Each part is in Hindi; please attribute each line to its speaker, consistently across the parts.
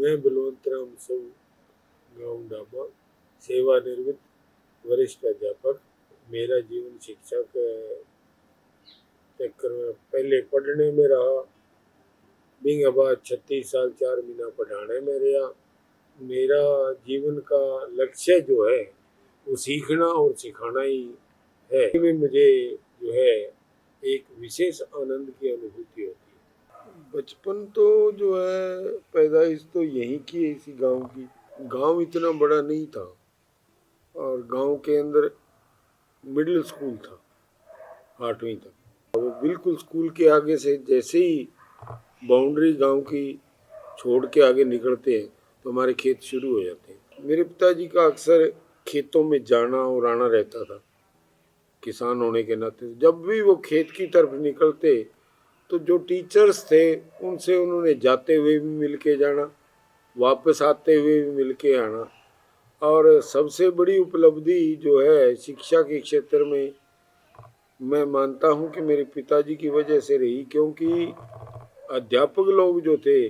Speaker 1: मैं बलवंत राम सौ, गाँव डाबा, सेवानिवृत्त वरिष्ठ अध्यापक। मेरा जीवन शिक्षा के चक्कर में पहले पढ़ने में रहा। बिंग बाद 36 साल 4 महीना पढ़ाने में रहा। मेरा जीवन का लक्ष्य जो है वो सीखना और सिखाना ही है। में मुझे जो है एक विशेष आनंद की अनुभूति होती है। बचपन तो जो है पैदाइश तो यहीं की है, इसी गांव की। गांव इतना बड़ा नहीं था और गांव के अंदर मिडिल स्कूल था 8वीं तक। वो बिल्कुल स्कूल के आगे से जैसे ही बाउंड्री गांव की छोड़ के आगे निकलते हैं तो हमारे खेत शुरू हो जाते हैं। मेरे पिताजी का अक्सर खेतों में जाना और आना रहता था। किसान होने के नाते जब भी वो खेत की तरफ निकलते तो जो टीचर्स थे उनसे उन्होंने जाते हुए भी मिल के जाना, वापस आते हुए भी मिल के आना। और सबसे बड़ी उपलब्धि जो है शिक्षा के क्षेत्र में मैं मानता हूँ कि मेरे पिताजी की वजह से रही, क्योंकि अध्यापक लोग जो थे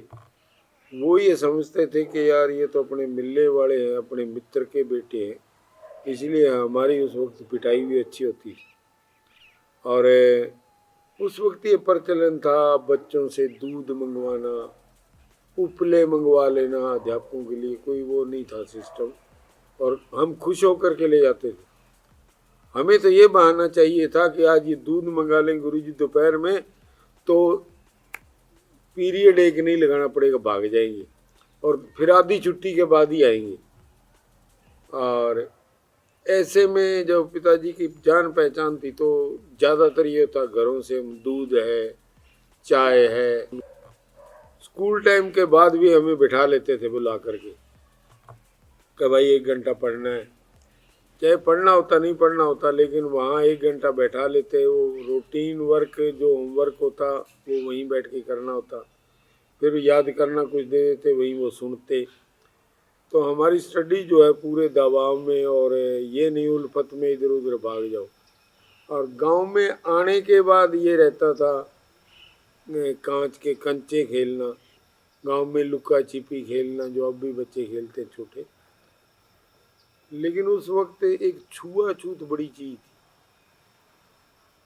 Speaker 1: वो ये समझते थे कि यार ये तो अपने मिलने वाले हैं, अपने मित्र के बेटे हैं, इसलिए हमारी उस वक्त पिटाई भी अच्छी होती थी। और उस वक्त ये प्रचलन था बच्चों से दूध मंगवाना, उपले मंगवा लेना। अध्यापकों के लिए कोई वो नहीं था सिस्टम, और हम खुश होकर के ले जाते थे। हमें तो ये बहाना चाहिए था कि आज ये दूध मंगा लें गुरुजी दोपहर में, तो पीरियड एक नहीं लगाना पड़ेगा, भाग जाएंगे और फिर आधी छुट्टी के बाद ही आएंगे। और ऐसे में जब पिताजी की जान पहचान थी तो ज़्यादातर ये था घरों से हम दूध है, चाय है। स्कूल टाइम के बाद भी हमें बिठा लेते थे बुला करके कि भाई 1 घंटा पढ़ना है, चाहे पढ़ना होता नहीं पढ़ना होता, लेकिन वहाँ 1 घंटा बैठा लेते। वो रूटीन वर्क जो होमवर्क होता वो वहीं बैठ के करना होता, फिर याद करना कुछ दे देते, वहीं वो सुनते। तो हमारी स्टडी जो है पूरे दबाव में, और ये नहीं उल्फत में इधर उधर भाग जाओ। और गांव में आने के बाद ये रहता था कांच के कंचे खेलना, गांव में लुका छिपी खेलना, जो अब भी बच्चे खेलते छोटे। लेकिन उस वक्त एक छुआछूत बड़ी चीज थी।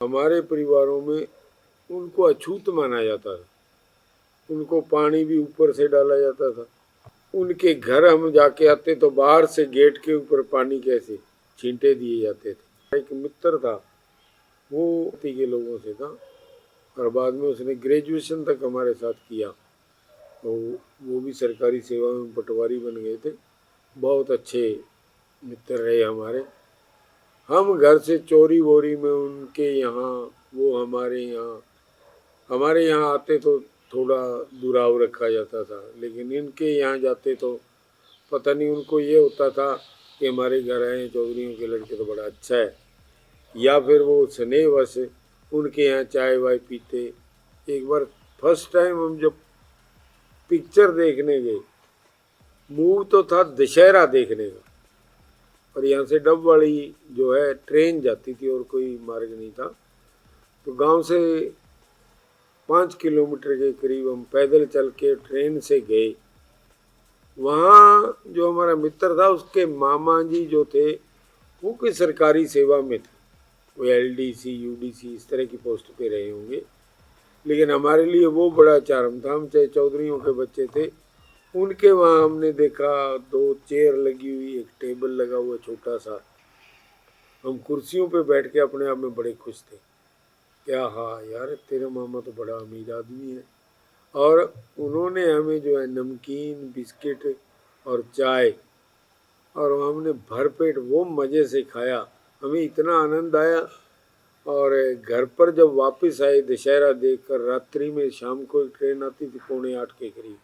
Speaker 1: हमारे परिवारों में उनको अछूत माना जाता था, उनको पानी भी ऊपर से डाला जाता था। उनके घर हम जाके आते तो बाहर से गेट के ऊपर पानी कैसे छींटे दिए जाते थे। एक मित्र था, वो के लोगों से था, और बाद में उसने ग्रेजुएशन तक हमारे साथ किया। तो वो भी सरकारी सेवा में पटवारी बन गए थे। बहुत अच्छे मित्र रहे हमारे। हम घर से चोरी वोरी में उनके यहाँ, वो हमारे यहाँ आते तो थोड़ा दुराव रखा जाता था, लेकिन इनके यहाँ जाते तो पता नहीं उनको ये होता था कि हमारे घर आए चौधरियों के लड़के तो बड़ा अच्छा है, या फिर वो स्नेहवश उनके यहाँ चाय वाय पीते। एक बार फर्स्ट टाइम हम जब पिक्चर देखने गए, मूव तो था दशहरा देखने का, और यहाँ से डब वाली जो है ट्रेन जाती थी और कोई मार्ग नहीं था। तो गांव से 5 किलोमीटर के करीब हम पैदल चल के ट्रेन से गए। वहाँ जो हमारा मित्र था उसके मामा जी जो थे वो कोई सरकारी सेवा में थे, वो LDC UDC इस तरह की पोस्ट पे रहे होंगे। लेकिन हमारे लिए वो बड़ा चार्म था, हम चाहे चौधरियों के बच्चे थे। उनके वहाँ हमने देखा 2 चेयर लगी हुई, एक टेबल लगा हुआ छोटा सा। हम कुर्सियों पे बैठ के अपने आप में बड़े खुश थे, क्या हाँ यार तेरे मामा तो बड़ा अमीर आदमी है। और उन्होंने हमें जो है नमकीन, बिस्किट और चाय, और हमने भरपेट वो मज़े से खाया, हमें इतना आनंद आया। और घर पर जब वापस आए दशहरा देखकर, रात्रि में शाम को एक ट्रेन आती थी 7:45 के करीब,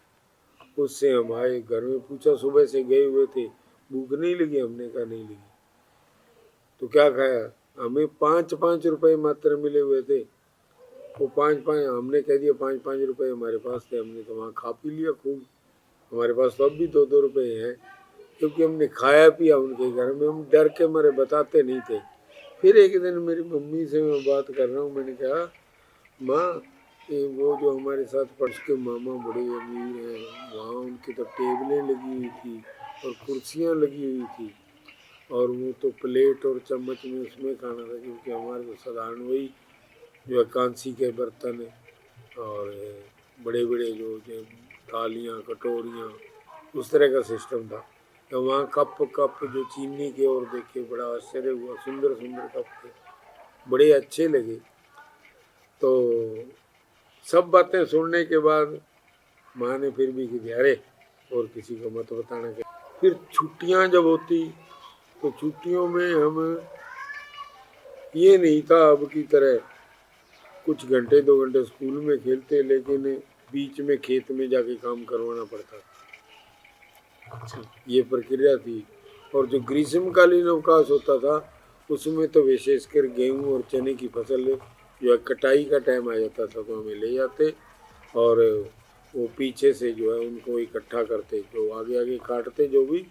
Speaker 1: उससे हम आए। घर में पूछा सुबह से गए हुए थे, भूख नहीं लगी? हमने कहा नहीं लगी। तो क्या खाया? हमें 5-5 रुपए मात्र मिले हुए थे। वो 5-5 हमने कह दिया, 5-5 रुपए हमारे पास थे, हमने तो वहाँ खा पी लिया खूब। हमारे पास तो अब भी 2-2 रुपए हैं, क्योंकि हमने खाया पिया उनके घर में। हम डर के मारे बताते नहीं थे। फिर एक दिन मेरी मम्मी से मैं बात कर रहा हूँ, मैंने कहा माँ ये वो जो हमारे साथ पढ़ के मामा बड़े अमीर हैं, वहाँ उनकी तो टेबलें लगी हुई थी और कुर्सियाँ लगी हुई थी, और वो तो प्लेट और चम्मच में उसमें खाना था, क्योंकि हमारे तो साधारण वही जो है कांसी के बर्तन है, और बड़े बड़े जो थालियाँ कटोरियाँ उस तरह का सिस्टम था। तो वहाँ कप कप जो चीनी के, और देखे बड़ा आश्चर्य हुआ, सुंदर सुंदर कप थे, बड़े अच्छे लगे। तो सब बातें सुनने के बाद माँ ने फिर भी कि अरे और किसी को मत बताना। के फिर छुट्टियाँ जब होती तो छुट्टियों में हम, ये नहीं था अब की तरह कुछ घंटे 2 घंटे स्कूल में खेलते, लेकिन बीच में खेत में जाके काम करवाना पड़ता था। अच्छा, ये प्रक्रिया थी। और जो ग्रीष्मकालीन अवकाश होता था उसमें तो विशेषकर गेहूं और चने की फसल जो है कटाई का टाइम आ जाता था, तो हमें ले जाते और वो पीछे से जो है उनको इकट्ठा करते, जो आगे आगे काटते जो भी,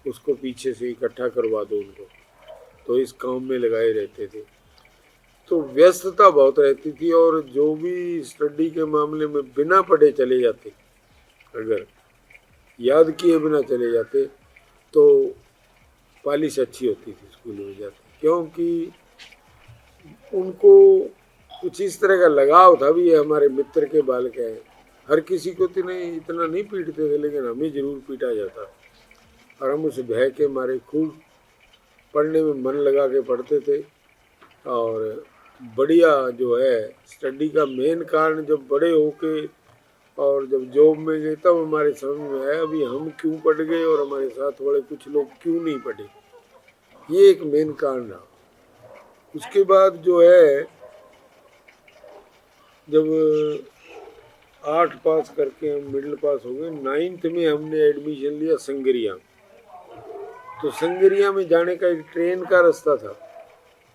Speaker 1: उसको पीछे से इकट्ठा करवा दो उनको, तो इस काम में लगाए रहते थे। तो व्यस्तता बहुत रहती थी, और जो भी स्टडी के मामले में बिना पढ़े चले जाते, अगर याद किए बिना चले जाते, तो पालिश अच्छी होती थी स्कूल में जाते, क्योंकि उनको कुछ इस तरह का लगाव था भी, ये हमारे मित्र के बालक हैं। हर किसी को तो नहीं, इतना नहीं पीटते थे, लेकिन हमें जरूर पीटा जाता, और हम उस भय के मारे खूब पढ़ने में मन लगा के पढ़ते थे। और बढ़िया जो है स्टडी का मेन कारण, जब बड़े होके और जब जॉब में गए तब हमारे समझ में आया अभी हम क्यों पढ़ गए और हमारे साथ वाले कुछ लोग क्यों नहीं पढ़े। ये एक मेन कारण रहा। उसके बाद जो है जब 8 पास करके हम मिडिल पास हो गए, 9th में हमने एडमिशन लिया संगरिया। तो संगरिया में जाने का एक ट्रेन का रास्ता था,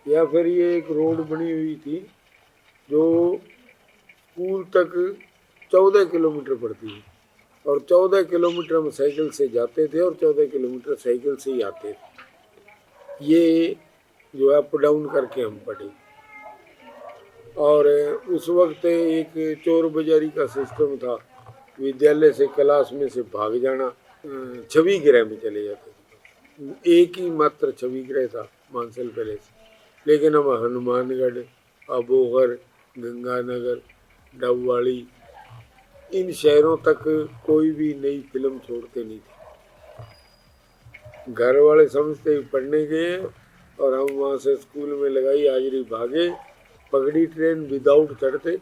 Speaker 1: या फिर ये एक रोड बनी हुई थी जो स्कूल तक 14 किलोमीटर पड़ती है, और 14 किलोमीटर हम साइकिल से जाते थे और 14 किलोमीटर साइकिल से ही आते थे। ये जो है अप डाउन करके हम पढ़े। और उस वक्त एक चोर बाजारी का सिस्टम था, विद्यालय से क्लास में से भाग जाना, छवि गृह में चले जाते थे। एक ही मात्र छवि गृह था मानसल पैलेस, लेकिन हम हनुमानगढ़, अबोहर, गंगानगर, डबवाड़ी, इन शहरों तक कोई भी नई फिल्म छोड़ते नहीं थे। घर वाले समझते पढ़ने गए, और हम वहाँ से स्कूल में लगाई हाजिरी, भागे, पकड़ी ट्रेन विदाउट चढ़ते,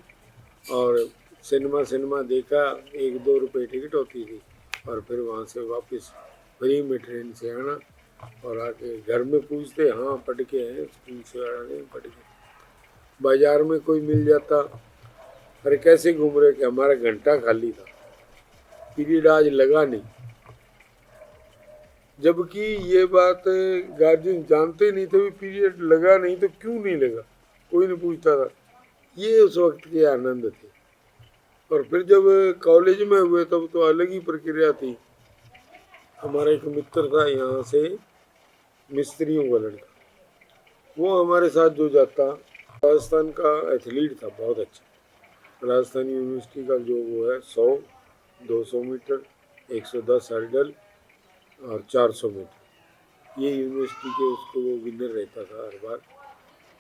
Speaker 1: और सिनेमा देखा, 1-2 रुपए टिकट होती थी, और फिर वहाँ से वापस फ्री में ट्रेन से आना, और आके घर में पूछते हाँ पढ़ के आए, स्कूल से आ रहे पढ़ के। बाजार में कोई मिल जाता, अरे कैसे घूम रहे, कि हमारा घंटा खाली था, पीरियड आज लगा नहीं। जबकि ये बात गार्जियन जानते नहीं थे, भी पीरियड लगा नहीं तो क्यों नहीं लगा, कोई नहीं पूछता था। ये उस वक्त के आनंद थे। और फिर जब कॉलेज में हुए तब तो अलग ही प्रक्रिया थी। हमारा एक मित्र था यहाँ से, मिस्त्रियों का लड़का, वो हमारे साथ जो जाता, राजस्थान का एथलीट था बहुत अच्छा। राजस्थान यूनिवर्सिटी का जो वो है 100, 200 मीटर, 110 हर्डल और 400 मीटर, ये यूनिवर्सिटी के उसको वो विनर रहता था हर बार।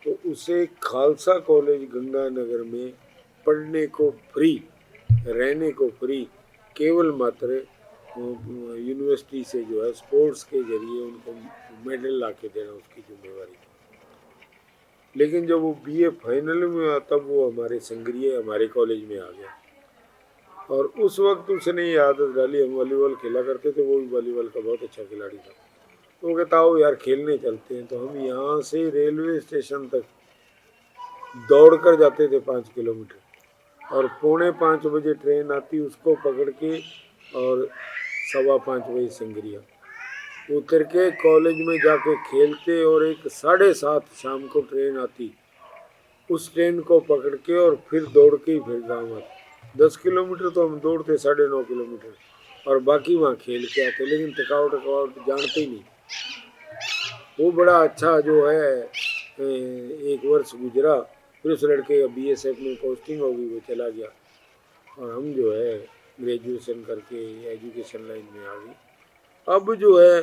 Speaker 1: तो उसे खालसा कॉलेज गंगानगर में पढ़ने को फ्री, रहने को फ्री, केवल मात्र यूनिवर्सिटी से जो है स्पोर्ट्स के जरिए उनको मेडल ला के देना उसकी जिम्मेवारी थी। लेकिन जब वो बीए फाइनल में हुआ तब वो हमारे संग्रिय हमारे कॉलेज में आ गया, और उस वक्त उसने ये आदत डाली, हम वॉलीबॉल खेला करते थे, वो भी वॉलीबॉल का बहुत अच्छा खिलाड़ी था। तो वो कहता हो यार खेलने चलते हैं, तो हम यहाँ से रेलवे स्टेशन तक दौड़ कर जाते थे 5 किलोमीटर, और 4:45 ट्रेन आती, उसको पकड़ के और 5:15 बजे संग्रिया उतर के कॉलेज में जाके खेलते, और एक 7:30 शाम को ट्रेन आती, उस ट्रेन को पकड़ के और फिर दौड़ के ही फिर गाँव आते। 10 किलोमीटर तो हम दौड़ते, 9.5 किलोमीटर, और बाकी वहाँ खेल के आते, लेकिन थकावट जानते ही नहीं। वो बड़ा अच्छा जो है एक वर्ष गुजरा, फिर उस लड़के का बीएसएफ में पोस्टिंग होगी, वो चला गया, और हम जो है ग्रेजुएशन करके एजुकेशन लाइन में आ गए। अब जो है,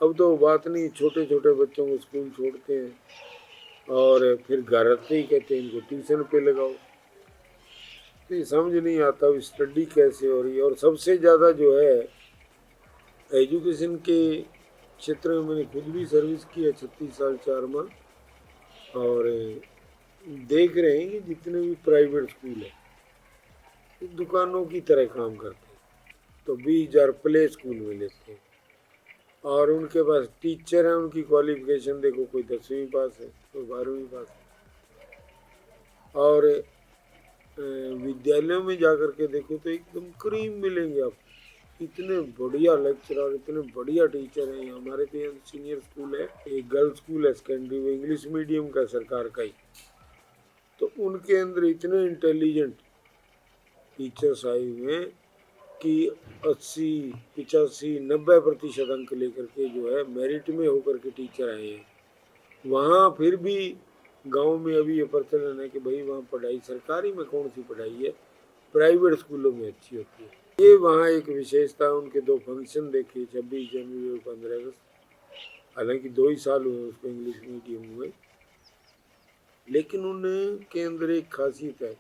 Speaker 1: अब तो बात नहीं, छोटे छोटे बच्चों को स्कूल छोड़ते हैं और फिर घर आते ही कहते हैं इनको ट्यूशन पे लगाओ। तो ये समझ नहीं आता स्टडी कैसे हो रही है। और सबसे ज़्यादा जो है एजुकेशन के क्षेत्र में मैंने खुद भी सर्विस की है 36 साल 4 माह, और देख रहे हैं कि जितने भी प्राइवेट स्कूल है दुकानों की तरह काम करते हैं। तो 20,000 प्ले स्कूल में लेते हैं, और उनके पास टीचर हैं, उनकी क्वालिफिकेशन देखो, कोई 10वीं पास है, कोई 12वीं पास है। और विद्यालयों में जाकर के देखो तो एकदम क्रीम मिलेंगे आप, इतने बढ़िया लेक्चरर, इतने बढ़िया टीचर हैं। हमारे तो यहाँ सीनियर स्कूल है, एक गर्ल्स स्कूल है सेकेंडरी, वो इंग्लिश मीडियम का सरकार का ही, तो उनके अंदर इतने इंटेलिजेंट टीचर्स आए हुए हैं कि 80, 85, 90% अंक लेकर के जो है मेरिट में होकर के टीचर आए हैं। वहाँ फिर भी गांव में अभी ये प्रचलन है कि भाई वहाँ पढ़ाई सरकारी में कौन सी पढ़ाई है, प्राइवेट स्कूलों में अच्छी होती है। ये वहाँ एक विशेषता। उनके 2 फंक्शन देखे, 26 जनवरी और 15 अगस्त, हालांकि 2 ही साल हुए उसको इंग्लिश मीडियम हुए, लेकिन उनके अंदर एक खासियत है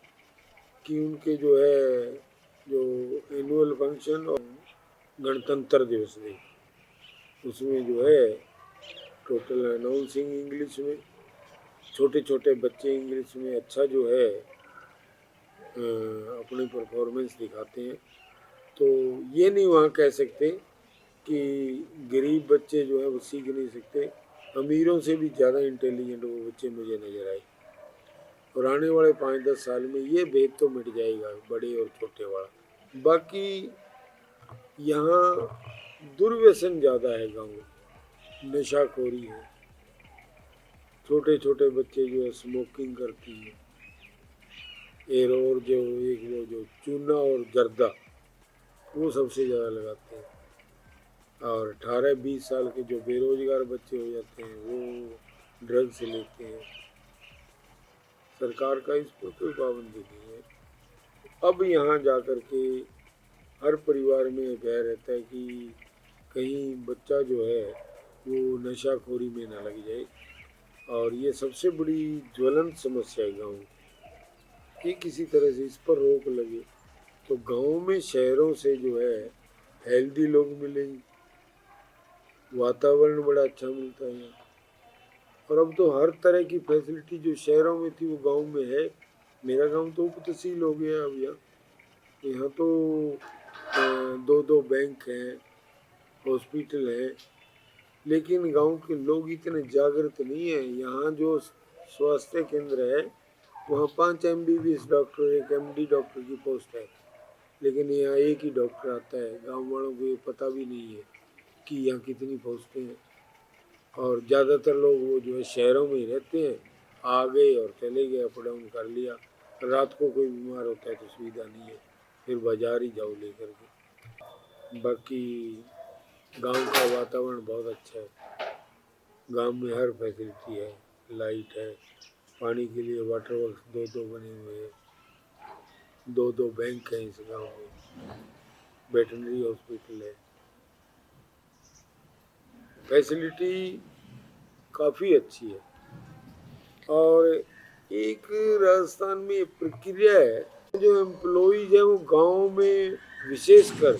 Speaker 1: कि उनके जो है जो एनुअल फंक्शन और गणतंत्र दिवस डे, उसमें जो है टोटल अनाउंसिंग इंग्लिश में, छोटे छोटे बच्चे इंग्लिश में अच्छा जो है अपनी परफॉर्मेंस दिखाते हैं। तो ये नहीं वहाँ कह सकते कि गरीब बच्चे जो है वो सीख नहीं सकते, अमीरों से भी ज़्यादा इंटेलिजेंट वो बच्चे मुझे नज़र आए। और आने वाले 5-10 साल में ये भेद तो मिट जाएगा, बड़े और छोटे वाला। बाकी यहाँ दुर्व्यसन ज़्यादा है गाँव में, नशाखोरी है, छोटे छोटे बच्चे जो है स्मोकिंग करती हैं, और जो एक वो जो चूना और जर्दा वो सबसे ज़्यादा लगाते हैं। और 18-20 साल के जो बेरोजगार बच्चे हो जाते हैं वो ड्रग्स लेते हैं। सरकार का इस पर कोई पाबंदी नहीं है। अब यहाँ जा कर के हर परिवार में भय रहता है कि कहीं बच्चा जो है वो नशाखोरी में ना लग जाए, और ये सबसे बड़ी ज्वलंत समस्या है गाँव की। किसी तरह से इस पर रोक लगे तो गाँव में शहरों से जो है हेल्दी लोग मिलेंगे, वातावरण बड़ा अच्छा मिलता है यहाँ। और अब तो हर तरह की फैसिलिटी जो शहरों में थी वो गांव में है। मेरा गांव तो उप तहसील हो गया अब यहाँ तो 2-2 बैंक हैं, हॉस्पिटल है, लेकिन गांव के लोग इतने जागृत नहीं हैं। यहाँ जो स्वास्थ्य केंद्र है वहाँ 5 MBBS डॉक्टर, 1 MD डॉक्टर की पोस्ट है, लेकिन यहाँ एक ही डॉक्टर आता है। गाँव वालों को ये पता भी नहीं है कि यहाँ कितनी पोस्टें हैं। और ज़्यादातर लोग वो जो है शहरों में ही रहते हैं, आ गए और चले गए, अप डाउन कर लिया। रात को कोई बीमार होता है तो सुविधा नहीं है, फिर बाजार ही जाओ लेकर के। बाकी गांव का वातावरण बहुत अच्छा है। गांव में हर फैसिलिटी है, लाइट है, पानी के लिए वाटर वर्क्स 2-2 बने हुए हैं, 2-2 बैंक हैं इस गांव में, वेटनरी हॉस्पिटल है, फैसिलिटी काफ़ी अच्छी है। और एक राजस्थान में प्रक्रिया है, जो एम्प्लॉइज है वो गांव में विशेषकर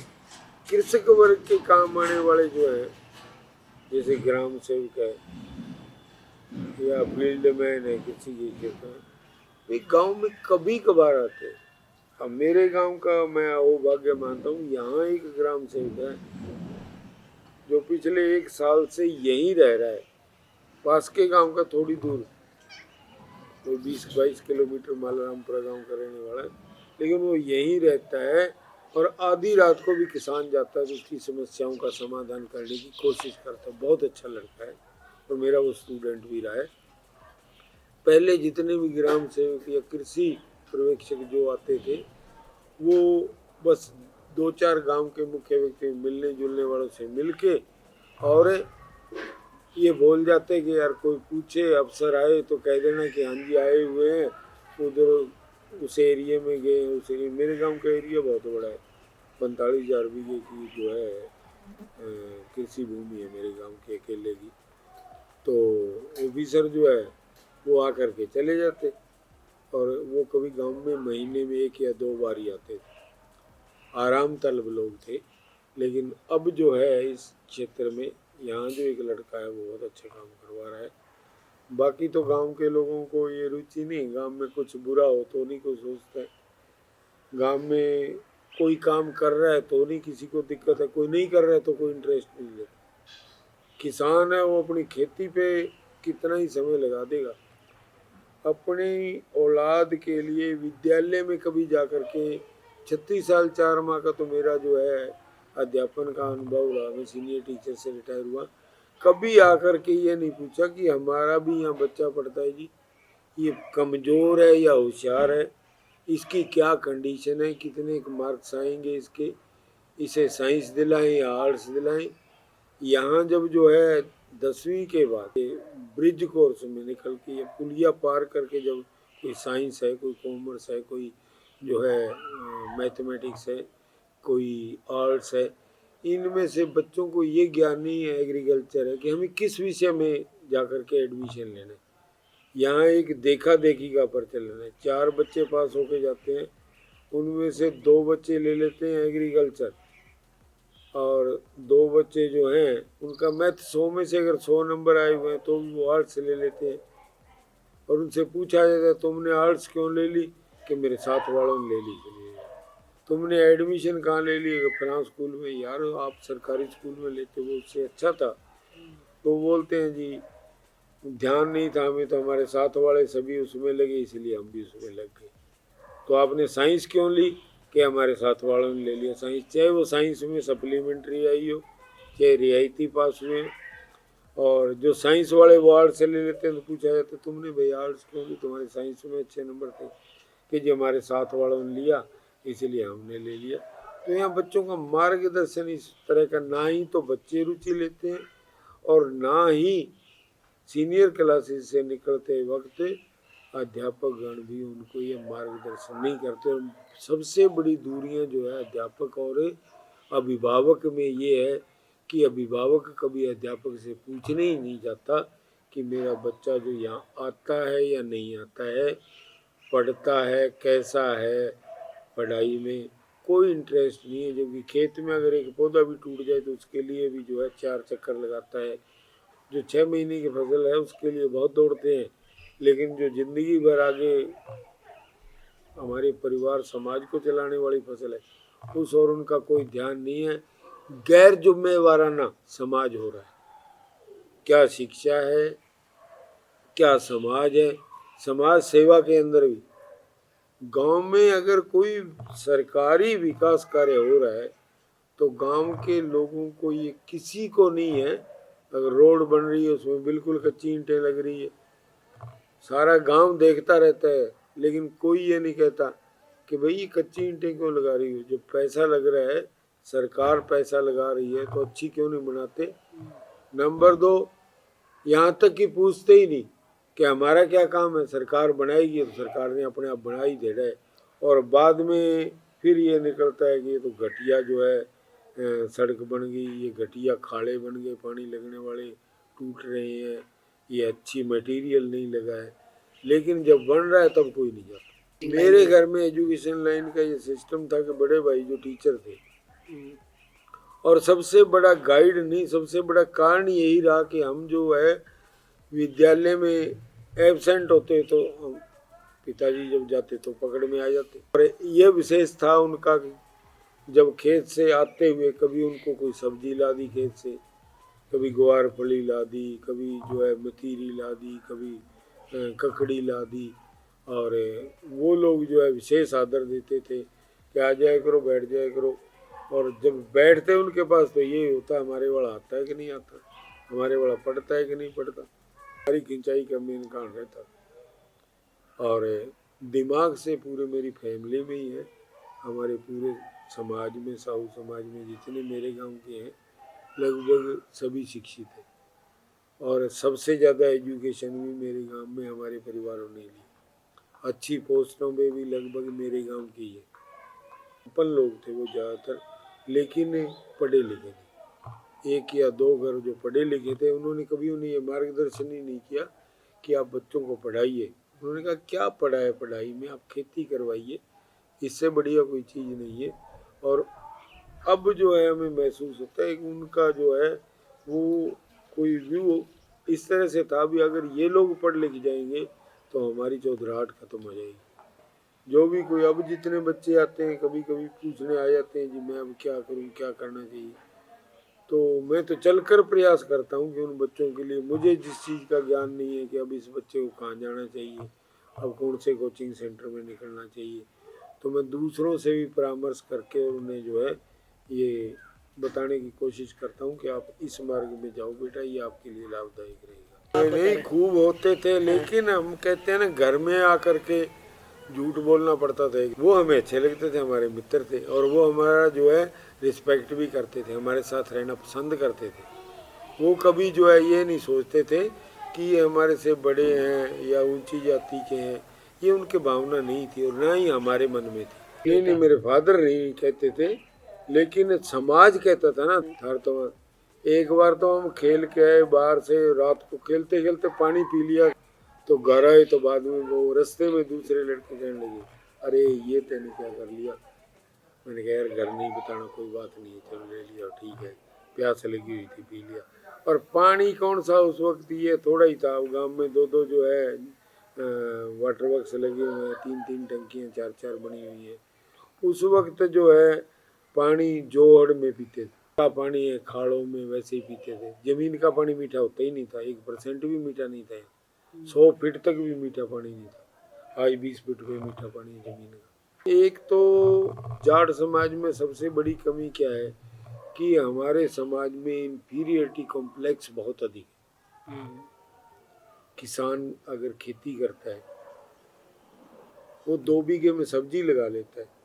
Speaker 1: कृषक वर्ग के काम आने वाले जो है, जैसे ग्राम सेवक है या फील्ड मैन है किसी के क्षेत्र में, वे गांव में कभी कभार आते हैं। अब मेरे गांव का मैं वो भाग्य मानता हूँ, यहाँ एक ग्राम सेवक है जो पिछले 1 साल से यहीं रह रहा है, पास के गांव का थोड़ी दूर, तो 20-22 किलोमीटर मालारामपुरा गांव का रहने वाला है, लेकिन वो यहीं रहता है। और आधी रात को भी किसान जाता है तो उसकी समस्याओं का समाधान करने की कोशिश करता है। बहुत अच्छा लड़का है और मेरा वो स्टूडेंट भी रहा है। पहले जितने भी ग्राम सेवक या कृषि पर्यवेक्षक जो आते थे वो बस 2-4 गांव के मुख्य व्यक्ति मिलने जुलने वालों से मिलके और ये बोल जाते कि यार कोई पूछे, अफसर आए तो कह देना कि हाँ जी आए हुए हैं, उधर उस एरिया में गए। उस एरिया मेरे गांव का एरिया बहुत बड़ा है, 45,000 बीघे की जो है कृषि भूमि है मेरे गांव के अकेले की। तो ऑफिसर जो है वो आकर के चले जाते, और वो कभी गांव में महीने में 1 या 2 बार ही आते थे। आराम तलब लोग थे। लेकिन अब जो है इस क्षेत्र में यहाँ जो एक लड़का है वो बहुत अच्छा काम करवा रहा है। बाकी तो गांव के लोगों को ये रुचि नहीं, गांव में कुछ बुरा हो तो नहीं कोई सोचता है। गांव में कोई काम कर रहा है तो नहीं किसी को दिक्कत है, कोई नहीं कर रहा है तो कोई इंटरेस्ट नहीं लेता। किसान है वो अपनी खेती पे कितना ही समय लगा देगा। अपनी औलाद के लिए विद्यालय में कभी जा कर के 36 साल 4 माह का तो मेरा जो है अध्यापन का अनुभव रहा। मैं सीनियर टीचर से रिटायर हुआ, कभी आकर के ये नहीं पूछा कि हमारा भी यहाँ बच्चा पढ़ता है जी, ये कमज़ोर है या होशियार है, इसकी क्या कंडीशन है, कितने मार्क्स आएंगे इसके, इसे साइंस दिलाएं या आर्ट्स दिलाएं। यहाँ जब जो है 10वीं के बाद ब्रिज कोर्स में निकल के या पुलिया पार करके जब कोई साइंस है, कोई कॉमर्स है, कोई जो है मैथमेटिक्स है, कोई आर्ट्स है, इनमें से बच्चों को ये ज्ञान नहीं है, एग्रीकल्चर है, कि हमें किस विषय में जा कर के एडमिशन लेना है। यहाँ एक देखा देखी का प्रचलन है। 4 बच्चे पास होके जाते हैं, उनमें से 2 बच्चे ले लेते हैं एग्रीकल्चर, और 2 बच्चे जो हैं उनका मैथ 100 में से अगर 100 नंबर आए हुए हैं तो वो आर्ट्स ले लेते हैं। और उनसे पूछा जाता है तुमने आर्ट्स क्यों ले ली, कि मेरे साथ वालों ने ले ली। तुमने एडमिशन कहाँ ले ली, फलां स्कूल में। यार आप सरकारी स्कूल में लेते वो उससे अच्छा था। तो बोलते हैं जी ध्यान नहीं था हमें, तो हमारे साथ वाले सभी उसमें लगे इसलिए हम भी उसमें लग गए। तो आपने साइंस क्यों ली, कि हमारे साथ वालों ने ले लिया साइंस। चाहे वो साइंस में सप्लीमेंट्री आई हो, चाहे रियायती पास हुए। और जो साइंस वाले वो आर्ट्स से ले लेते हैं तो पूछा जाता है तुमने भाई आर्ट्स क्यों ली, तुम्हारे साइंस में अच्छे नंबर थे, कि जो हमारे साथ वालों ने लिया इसलिए हमने ले लिया। तो यहाँ बच्चों का मार्गदर्शन इस तरह का ना ही तो बच्चे रुचि लेते हैं, और ना ही सीनियर क्लासेस से निकलते वक्त अध्यापक गण भी उनको ये मार्गदर्शन नहीं करते। और सबसे बड़ी दूरियां जो है अध्यापक और अभिभावक में ये है कि अभिभावक कभी अध्यापक से पूछने ही नहीं जाता कि मेरा बच्चा जो यहाँ आता है या नहीं आता है, पढ़ता है कैसा है, पढ़ाई में कोई इंटरेस्ट नहीं है। जबकि खेत में अगर एक पौधा भी टूट जाए तो उसके लिए भी जो है 4 चक्कर लगाता है। जो 6 महीने की फसल है उसके लिए बहुत दौड़ते हैं, लेकिन जो जिंदगी भर आगे हमारे परिवार समाज को चलाने वाली फसल है उस और उनका कोई ध्यान नहीं है। गैर जिम्मेवाराना समाज हो रहा है। क्या शिक्षा है, क्या समाज है। समाज सेवा के अंदर भी गांव में अगर कोई सरकारी विकास कार्य हो रहा है तो गांव के लोगों को ये किसी को नहीं है। अगर रोड बन रही है उसमें बिल्कुल कच्ची ईंटें लग रही है, सारा गांव देखता रहता है, लेकिन कोई ये नहीं कहता कि भाई ये कच्ची ईंटें क्यों लगा रही हो। जो पैसा लग रहा है, सरकार पैसा लगा रही है तो अच्छी क्यों नहीं बनाते। नंबर 2, यहाँ तक कि पूछते ही नहीं कि हमारा क्या काम है, सरकार बनाएगी तो सरकार ने अपने आप बना ही दे रहा है। और बाद में फिर ये निकलता है कि ये तो घटिया जो है सड़क बन गई, ये घटिया खाड़े बन गए, पानी लगने वाले टूट रहे हैं, ये अच्छी मटेरियल नहीं लगा है। लेकिन जब बन रहा है तब कोई नहीं जाता। मेरे घर में एजुकेशन लाइन का ये सिस्टम था कि बड़े भाई जो टीचर थे, और सबसे बड़ा गाइड नहीं, सबसे बड़ा कारण यही रहा कि हम जो है विद्यालय में एब्सेंट होते तो पिताजी जब जाते तो पकड़ में आ जाते। और यह विशेष था उनका कि जब खेत से आते हुए कभी उनको कोई सब्जी ला दी खेत से, कभी ग्वार फली ला दी, कभी जो है मतीरी ला दी, कभी ककड़ी ला दी। और वो लोग जो है विशेष आदर देते थे कि आ जाया करो, बैठ जाया करो। और जब बैठते उनके पास तो ये होता हमारे वाला आता है कि नहीं आता, हमारे वाला पढ़ता है कि नहीं पढ़ता। हमारी खिंचाई का मेन कारण रहता। और दिमाग से पूरे मेरी फैमिली में ही है, हमारे पूरे समाज में, साहू समाज में जितने मेरे गांव के हैं लगभग सभी शिक्षित हैं। और सबसे ज़्यादा एजुकेशन भी मेरे गांव में हमारे परिवारों ने ली। अच्छी पोस्टों में भी लगभग मेरे गांव के ही है। अपन लोग थे वो ज़्यादातर, लेकिन पढ़े लिखे नहीं। एक या दो घर जो पढ़े लिखे थे, उन्होंने कभी उन्हें ये मार्गदर्शन ही नहीं किया कि आप बच्चों को पढ़ाइए। उन्होंने कहा क्या पढ़ा है पढ़ाई में, आप खेती करवाइए, इससे बढ़िया कोई चीज़ नहीं है। और अब जो है हमें महसूस होता है कि उनका जो है वो कोई व्यू इस तरह से था भी, अगर ये लोग पढ़ लिख जाएंगे तो हमारी चौधराहट खत्म हो जाएगी। जो भी कोई अब जितने बच्चे आते हैं कभी कभी पूछने आ जाते हैं जी मैं अब क्या करूं, क्या करना चाहिए, तो मैं तो चलकर प्रयास करता हूं कि उन बच्चों के लिए, मुझे जिस चीज़ का ज्ञान नहीं है कि अब इस बच्चे को कहाँ जाना चाहिए, अब कौन से कोचिंग सेंटर में निकलना चाहिए, तो मैं दूसरों से भी परामर्श करके उन्हें जो है ये बताने की कोशिश करता हूँ कि आप इस मार्ग में जाओ बेटा, ये आपके लिए लाभदायक रहेगा। नहीं खूब होते थे, लेकिन हम कहते हैं ना घर में आकर के झूठ बोलना पड़ता था। वो हमें अच्छे लगते थे, हमारे मित्र थे, और वो हमारा जो है रिस्पेक्ट भी करते थे, हमारे साथ रहना पसंद करते थे। वो कभी जो है ये नहीं सोचते थे कि ये हमारे से बड़े हैं या ऊंची जाति के हैं, ये उनके भावना नहीं थी और ना ही हमारे मन में थी। नहीं, मेरे फादर नहीं कहते थे, लेकिन समाज कहता था ना। हर तो एक बार तो हम खेल के आए बाहर से, रात को खेलते खेलते पानी पी लिया, तो घर आए तो बाद में वो रास्ते में दूसरे लड़के कहने लगे अरे ये तेने क्या कर लिया। मैंने कहा यार घर नहीं बताना, कोई बात नहीं, चलो ले लिया, ठीक है, प्यास लगी हुई थी पी लिया। और पानी कौन सा उस वक्त, ये थोड़ा ही था, गांव में दो दो जो है वाटर वर्क्स लगे हुए हैं, तीन तीन टंकियाँ चार चार बनी हुई है। उस वक्त जो है पानी जोहड़ में पीते थे, का पानी है खाड़ों में वैसे ही पीते थे। जमीन का पानी मीठा होता ही नहीं था, 1% भी मीठा नहीं था, 100 फीट तक भी मीठा पानी नहीं था। आज 20 फीट पे मीठा पानी है जमीन का। एक तो जाट समाज में सबसे बड़ी कमी क्या है कि हमारे समाज में इंफीरियरिटी कॉम्प्लेक्स बहुत अधिक है। किसान अगर खेती करता है वो 2 बीघे में सब्जी लगा लेता है,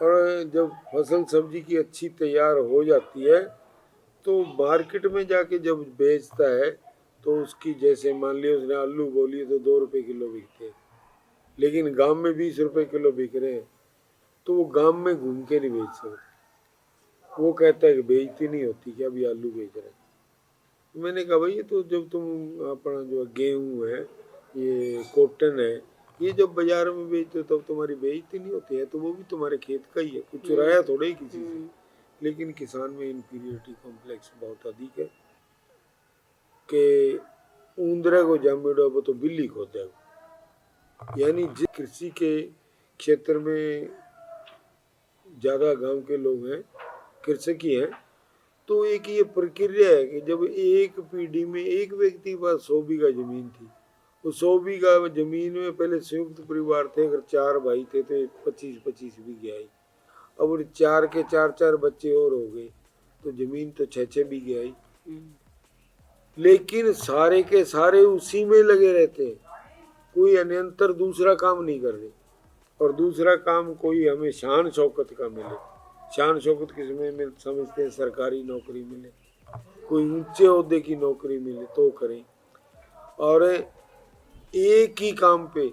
Speaker 1: और जब फसल सब्जी की अच्छी तैयार हो जाती है तो मार्केट में जाके जब बेचता है तो उसकी, जैसे मान लिया उसने आलू बोली तो 2 रुपये किलो बिकते हैं, लेकिन गांव में 20 रुपये किलो बिक रहे हैं, तो वो गांव में घूम के नहीं बेच सकता। वो कहता है कि बेइज्जती नहीं होती क्या, अभी आलू बेच रहे हैं। तो मैंने कहा भाई ये तो जब तुम अपना जो गेहूँ है, ये कॉटन है, ये जब बाजार में बेचते हो तब तुम्हारी बेइज्जती नहीं होती है, तो वो भी तुम्हारे खेत का ही है, कुछ चुराया थोड़ा ही किसी से। लेकिन किसान में इंफीरियरिटी कॉम्प्लेक्स बहुत अधिक है कि ऊंदरे को जामिड़ो वो तो बिल्ली खो देगा। यानी जिस कृषि के क्षेत्र में ज़्यादा गांव के लोग हैं, कृषक ही हैं, तो एक ये प्रक्रिया है कि जब एक पीढ़ी में एक व्यक्ति के पास 100 बीघा जमीन थी, वो 100 बीघा जमीन में पहले संयुक्त परिवार थे, अगर 4 भाई थे तो 25-25 बीघे आई। अब 4 के 4-4 बच्चे और हो गए तो जमीन तो 6-6 बीघे आई। लेकिन सारे के सारे उसी में लगे रहते हैं, कोई अन्यंतर दूसरा काम नहीं कर रहे। और दूसरा काम कोई हमें शान शौकत का मिले, शान शौकत किसमें समझते हैं, सरकारी नौकरी मिले, कोई ऊंचे ओहदे की नौकरी मिले तो करें। और एक ही काम पे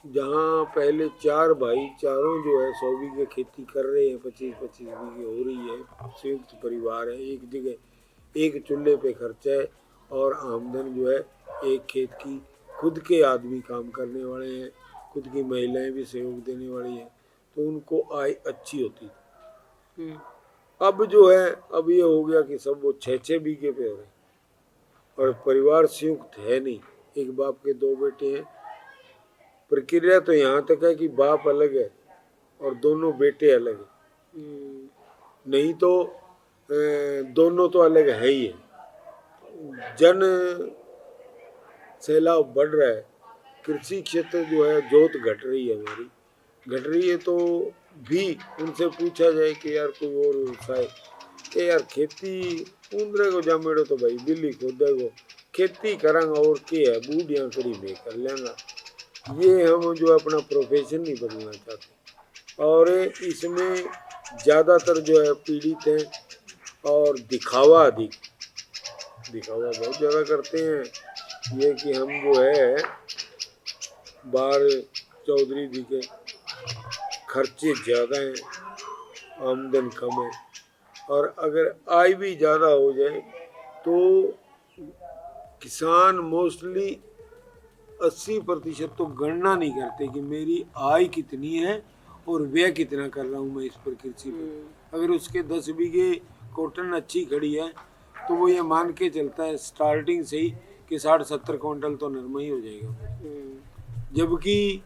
Speaker 1: जहाँ पहले 4 भाई चारों जो है 100 बीघे खेती कर रहे हैं, 25-25 बीघे हो रही है, संयुक्त परिवार है, एक जगह एक चूल्हे पे खर्चा है, और आमदन जो है एक खेत की, खुद के आदमी काम करने वाले हैं, खुद की महिलाएं भी सहयोग देने वाली हैं, तो उनको आय अच्छी होती थी। अब जो है अब ये हो गया कि सब वो 6-6 बीघे पे हो रहे हैं, और परिवार संयुक्त है नहीं, एक बाप के 2 बेटे हैं। प्रक्रिया तो यहाँ तक है कि बाप अलग है और दोनों बेटे अलग है, नहीं तो दोनों तो अलग है ही है। जन सैलाब बढ़ रहा है, कृषि क्षेत्र जो है जोत घट रही है, हमारी घट रही है, तो भी उनसे पूछा जाए कि यार कोई और व्यवसाय, कि यार खेती ऊंदरे को जामेड़ो तो भाई बिल्ली खोदे को खेती करांगा और क्या है, बूढ़ियाँ करी में कर लेंगा। ये हम जो अपना प्रोफेशन नहीं बदलना चाहते, और इसमें ज़्यादातर जो है पीड़ित हैं और दिखावा अधिक, दिखावा बहुत ज़्यादा करते हैं। ये कि हम जो है बाहर चौधरी जी के खर्चे ज़्यादा हैं, आमदन कम है, और अगर आय भी ज़्यादा हो जाए तो किसान मोस्टली 80% तो गणना नहीं करते कि मेरी आय कितनी है और व्यय कितना कर रहा हूँ मैं इस पर, कृषि पर। अगर उसके 10 बीघे कॉटन अच्छी खड़ी है तो वो ये मान के चलता है स्टार्टिंग से ही कि 60-70 क्विंटल तो नरमा ही हो जाएगा, जबकि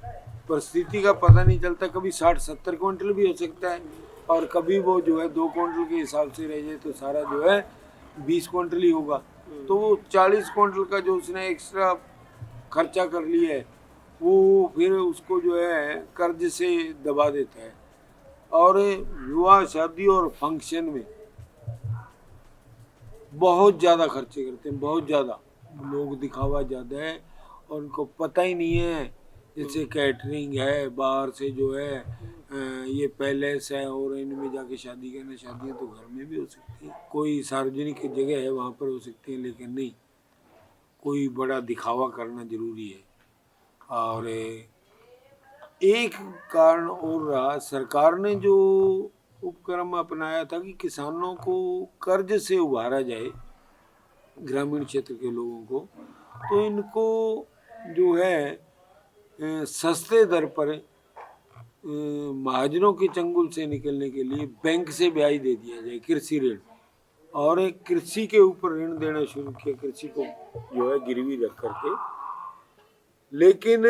Speaker 1: परिस्थिति का पता नहीं चलता, कभी 60-70 क्विंटल भी हो सकता है और कभी वो जो है 2 क्विंटल के हिसाब से रह जाए तो सारा जो है 20 क्विंटल ही होगा। तो वो 40 क्विंटल का जो उसने एक्स्ट्रा खर्चा कर लिया है वो फिर उसको जो है कर्ज से दबा देता है। और विवाह शादी और फंक्शन में बहुत ज़्यादा खर्चे करते हैं, बहुत ज़्यादा, लोग दिखावा ज़्यादा है और उनको पता ही नहीं है। जैसे कैटरिंग है, बाहर से जो है ये पैलेस है और इनमें जाके शादी करना, शादियाँ तो घर में भी हो सकती हैं, कोई सार्वजनिक जगह है वहाँ पर हो सकती है, लेकिन नहीं, कोई बड़ा दिखावा करना जरूरी है। और एक कारण और रहा, सरकार ने जो उपक्रम अपनाया था कि किसानों को कर्ज से उबारा जाए, ग्रामीण क्षेत्र के लोगों को, तो इनको जो है सस्ते दर पर महाजनों के चंगुल से निकलने के लिए बैंक से ब्याज दे दिया जाए, कृषि ऋण, और एक कृषि के ऊपर ऋण देना शुरू किया, कृषि को जो है गिरवी रख करके। लेकिन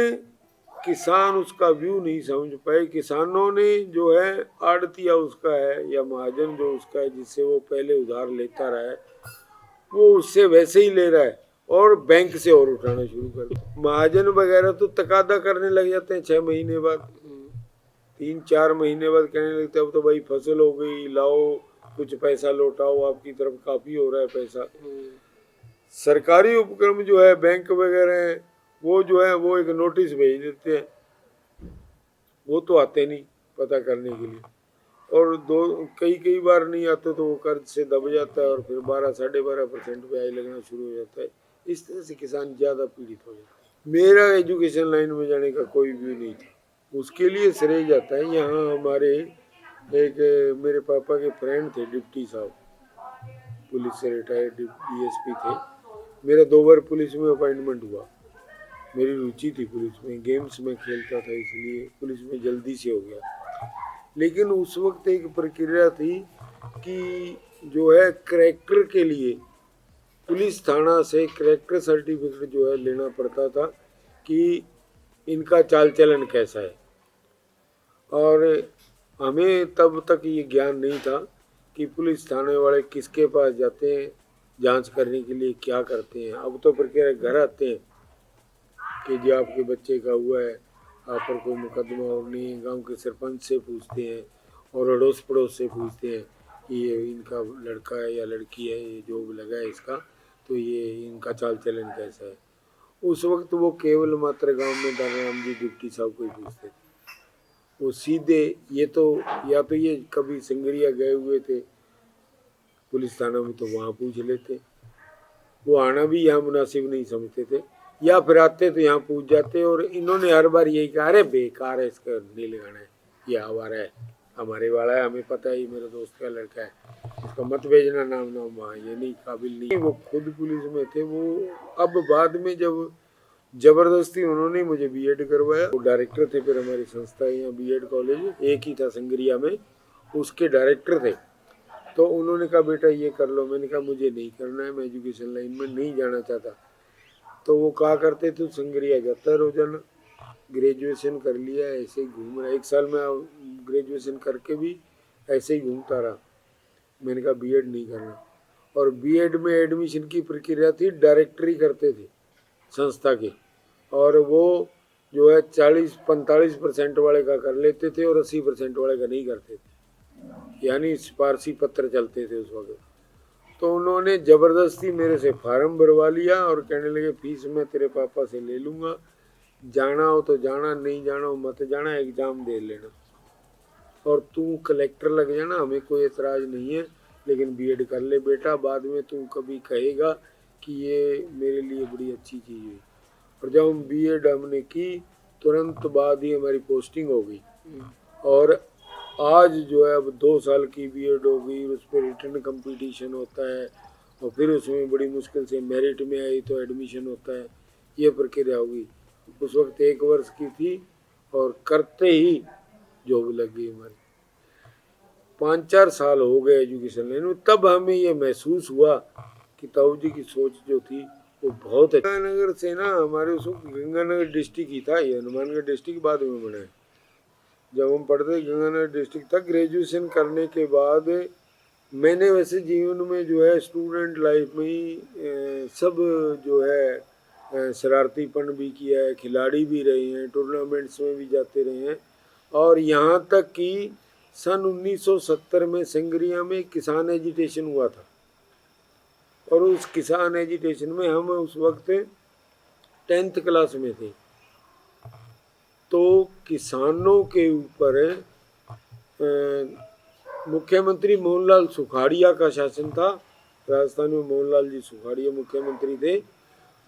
Speaker 1: किसान उसका व्यू नहीं समझ पाए। किसानों ने जो है आड़तिया उसका है या महाजन जो उसका है जिससे वो पहले उधार लेता रहा है, वो उससे वैसे ही ले रहा है और बैंक से और उठाना शुरू कर दिया। महाजन वगैरह तो तकादा करने लग जाते हैं 6 महीने बाद, 3-4 महीने बाद कहने लगते अब तो भाई फसल हो गई, लाओ कुछ पैसा लौटाओ, आपकी तरफ काफी हो रहा है पैसा। सरकारी उपक्रम जो है बैंक वगैरह है वो जो है वो एक नोटिस भेज देते हैं, वो तो आते नहीं पता करने के लिए, और कई बार नहीं आते तो वो कर्ज से दब जाता है और फिर 12-12.5% ब्याज लगना शुरू हो जाता है। इस तरह से किसान ज़्यादा पीड़ित हो जाता है। मेरा एजुकेशन लाइन में जाने का कोई व्यू नहीं था, उसके लिए श्रेय जाता है। यहाँ हमारे एक मेरे पापा के फ्रेंड थे डिप्टी साहब, पुलिस से रिटायर्ड DSP थे। मेरा 2 बार पुलिस में अपॉइंटमेंट हुआ, मेरी रुचि थी पुलिस में, गेम्स में खेलता था इसलिए पुलिस में जल्दी से हो गया। लेकिन उस वक्त एक प्रक्रिया थी कि जो है करेक्टर के लिए पुलिस थाना से करेक्टर सर्टिफिकेट जो है लेना पड़ता था कि इनका चाल चलन कैसा है। और हमें तब तक ये ज्ञान नहीं था कि पुलिस थाने वाले किसके पास जाते हैं जांच करने के लिए, क्या करते हैं। अब तो प्रक्रिया घर आते हैं कि जी आपके बच्चे का हुआ है, आप पर कोई मुकदमा और नहीं है, गांव के सरपंच से पूछते हैं और अड़ोस पड़ोस से पूछते हैं कि ये इनका लड़का है या लड़की है, ये जॉब लगा है इसका, तो ये इनका चाल चलन कैसा है। उस वक्त वो केवल मात्र गांव में दानाराम जी डिप्टी साहब को ही पूछते थे, वो सीधे ये तो या तो ये कभी संगरिया गए हुए थे पुलिस थाना में तो वहाँ पूछ लेते, वो आना भी यहाँ मुनासिब नहीं समझते थे, या फिर आते तो यहाँ पूछ जाते। और इन्होंने हर बार यही कहा अरे बेकार है, इसका नहीं लगाना है, ये आवारा है, हमारे वाला है, हमें पता है मेरे दोस्त का लड़का है, इसका मत भेजना नाम नाम वहाँ, ये नहीं काबिल नहीं। वो खुद पुलिस में थे वो। अब बाद में जब जबरदस्ती उन्होंने मुझे B.Ed करवाया, वो डायरेक्टर थे फिर हमारी संस्था यहाँ B.Ed कॉलेज एक ही था संगरिया में, उसके डायरेक्टर थे। तो उन्होंने कहा बेटा ये कर लो, मैंने कहा मुझे नहीं करना है, मैं एजुकेशन लाइन में नहीं जाना चाहता। तो वो कहा करते थे संगरिया जाता है रोजाना, ग्रेजुएशन कर लिया, ऐसे ही घूम रहा है। 1 साल में ग्रेजुएशन करके भी ऐसे ही घूमता रहा। मैंने कहा B.Ed नहीं करना। और B.Ed में एडमिशन की प्रक्रिया थी, डायरेक्टरी करते थे संस्था के, और वो जो है 40-45% वाले का कर लेते थे और 80% वाले का नहीं करते थे, यानी सिफारसी पत्र चलते थे उस वक्त। तो उन्होंने ज़बरदस्ती मेरे से फार्म भरवा लिया और कहने लगे फीस मैं तेरे पापा से ले लूँगा, जाना हो तो जाना, नहीं जाना हो मत जाना, एग्ज़ाम दे लेना और तू कलेक्टर लग जाना, हमें कोई एतराज़ नहीं है, लेकिन B.Ed कर ले बेटा, बाद में तू कभी कहेगा कि ये मेरे लिए बड़ी अच्छी चीज़ हुई। और जब हम B.Ed हमने की तुरंत बाद ही हमारी पोस्टिंग हो गई। और आज जो है अब 2 साल की बीएड हो गई, उस पर रिटर्न कंपटीशन होता है और फिर उसमें बड़ी मुश्किल से मेरिट में आई तो एडमिशन होता है, ये प्रक्रिया होगी। उस वक्त 1 वर्ष की थी और करते ही जॉब लग गई हमारी। 5-4 साल हो गए एजुकेशन लाइन में। तब हमें ये महसूस हुआ कि ताऊ जी की सोच जो थी वो बहुत अच्छी। गंगानगर से ना, हमारे उस वक्त गंगानगर डिस्ट्रिक्ट ही था, ये हनुमानगढ़ डिस्ट्रिक्ट बाद में बना है। जब हम पढ़ते गंगानगर डिस्ट्रिक्ट तक, ग्रेजुएशन करने के बाद मैंने वैसे जीवन में जो है स्टूडेंट लाइफ में ही सब जो है शरारतीपन भी किया है, खिलाड़ी भी रहे हैं, टूर्नामेंट्स में भी जाते रहे हैं। और यहाँ तक कि सन 1970 में संगरिया में किसान एजिटेशन हुआ था और उस किसान एजिटेशन में हम उस वक्त 10th क्लास में थे। तो किसानों के ऊपर मुख्यमंत्री मोहनलाल सुखाड़िया का शासन था। राजस्थान में मोहनलाल जी सुखाड़िया मुख्यमंत्री थे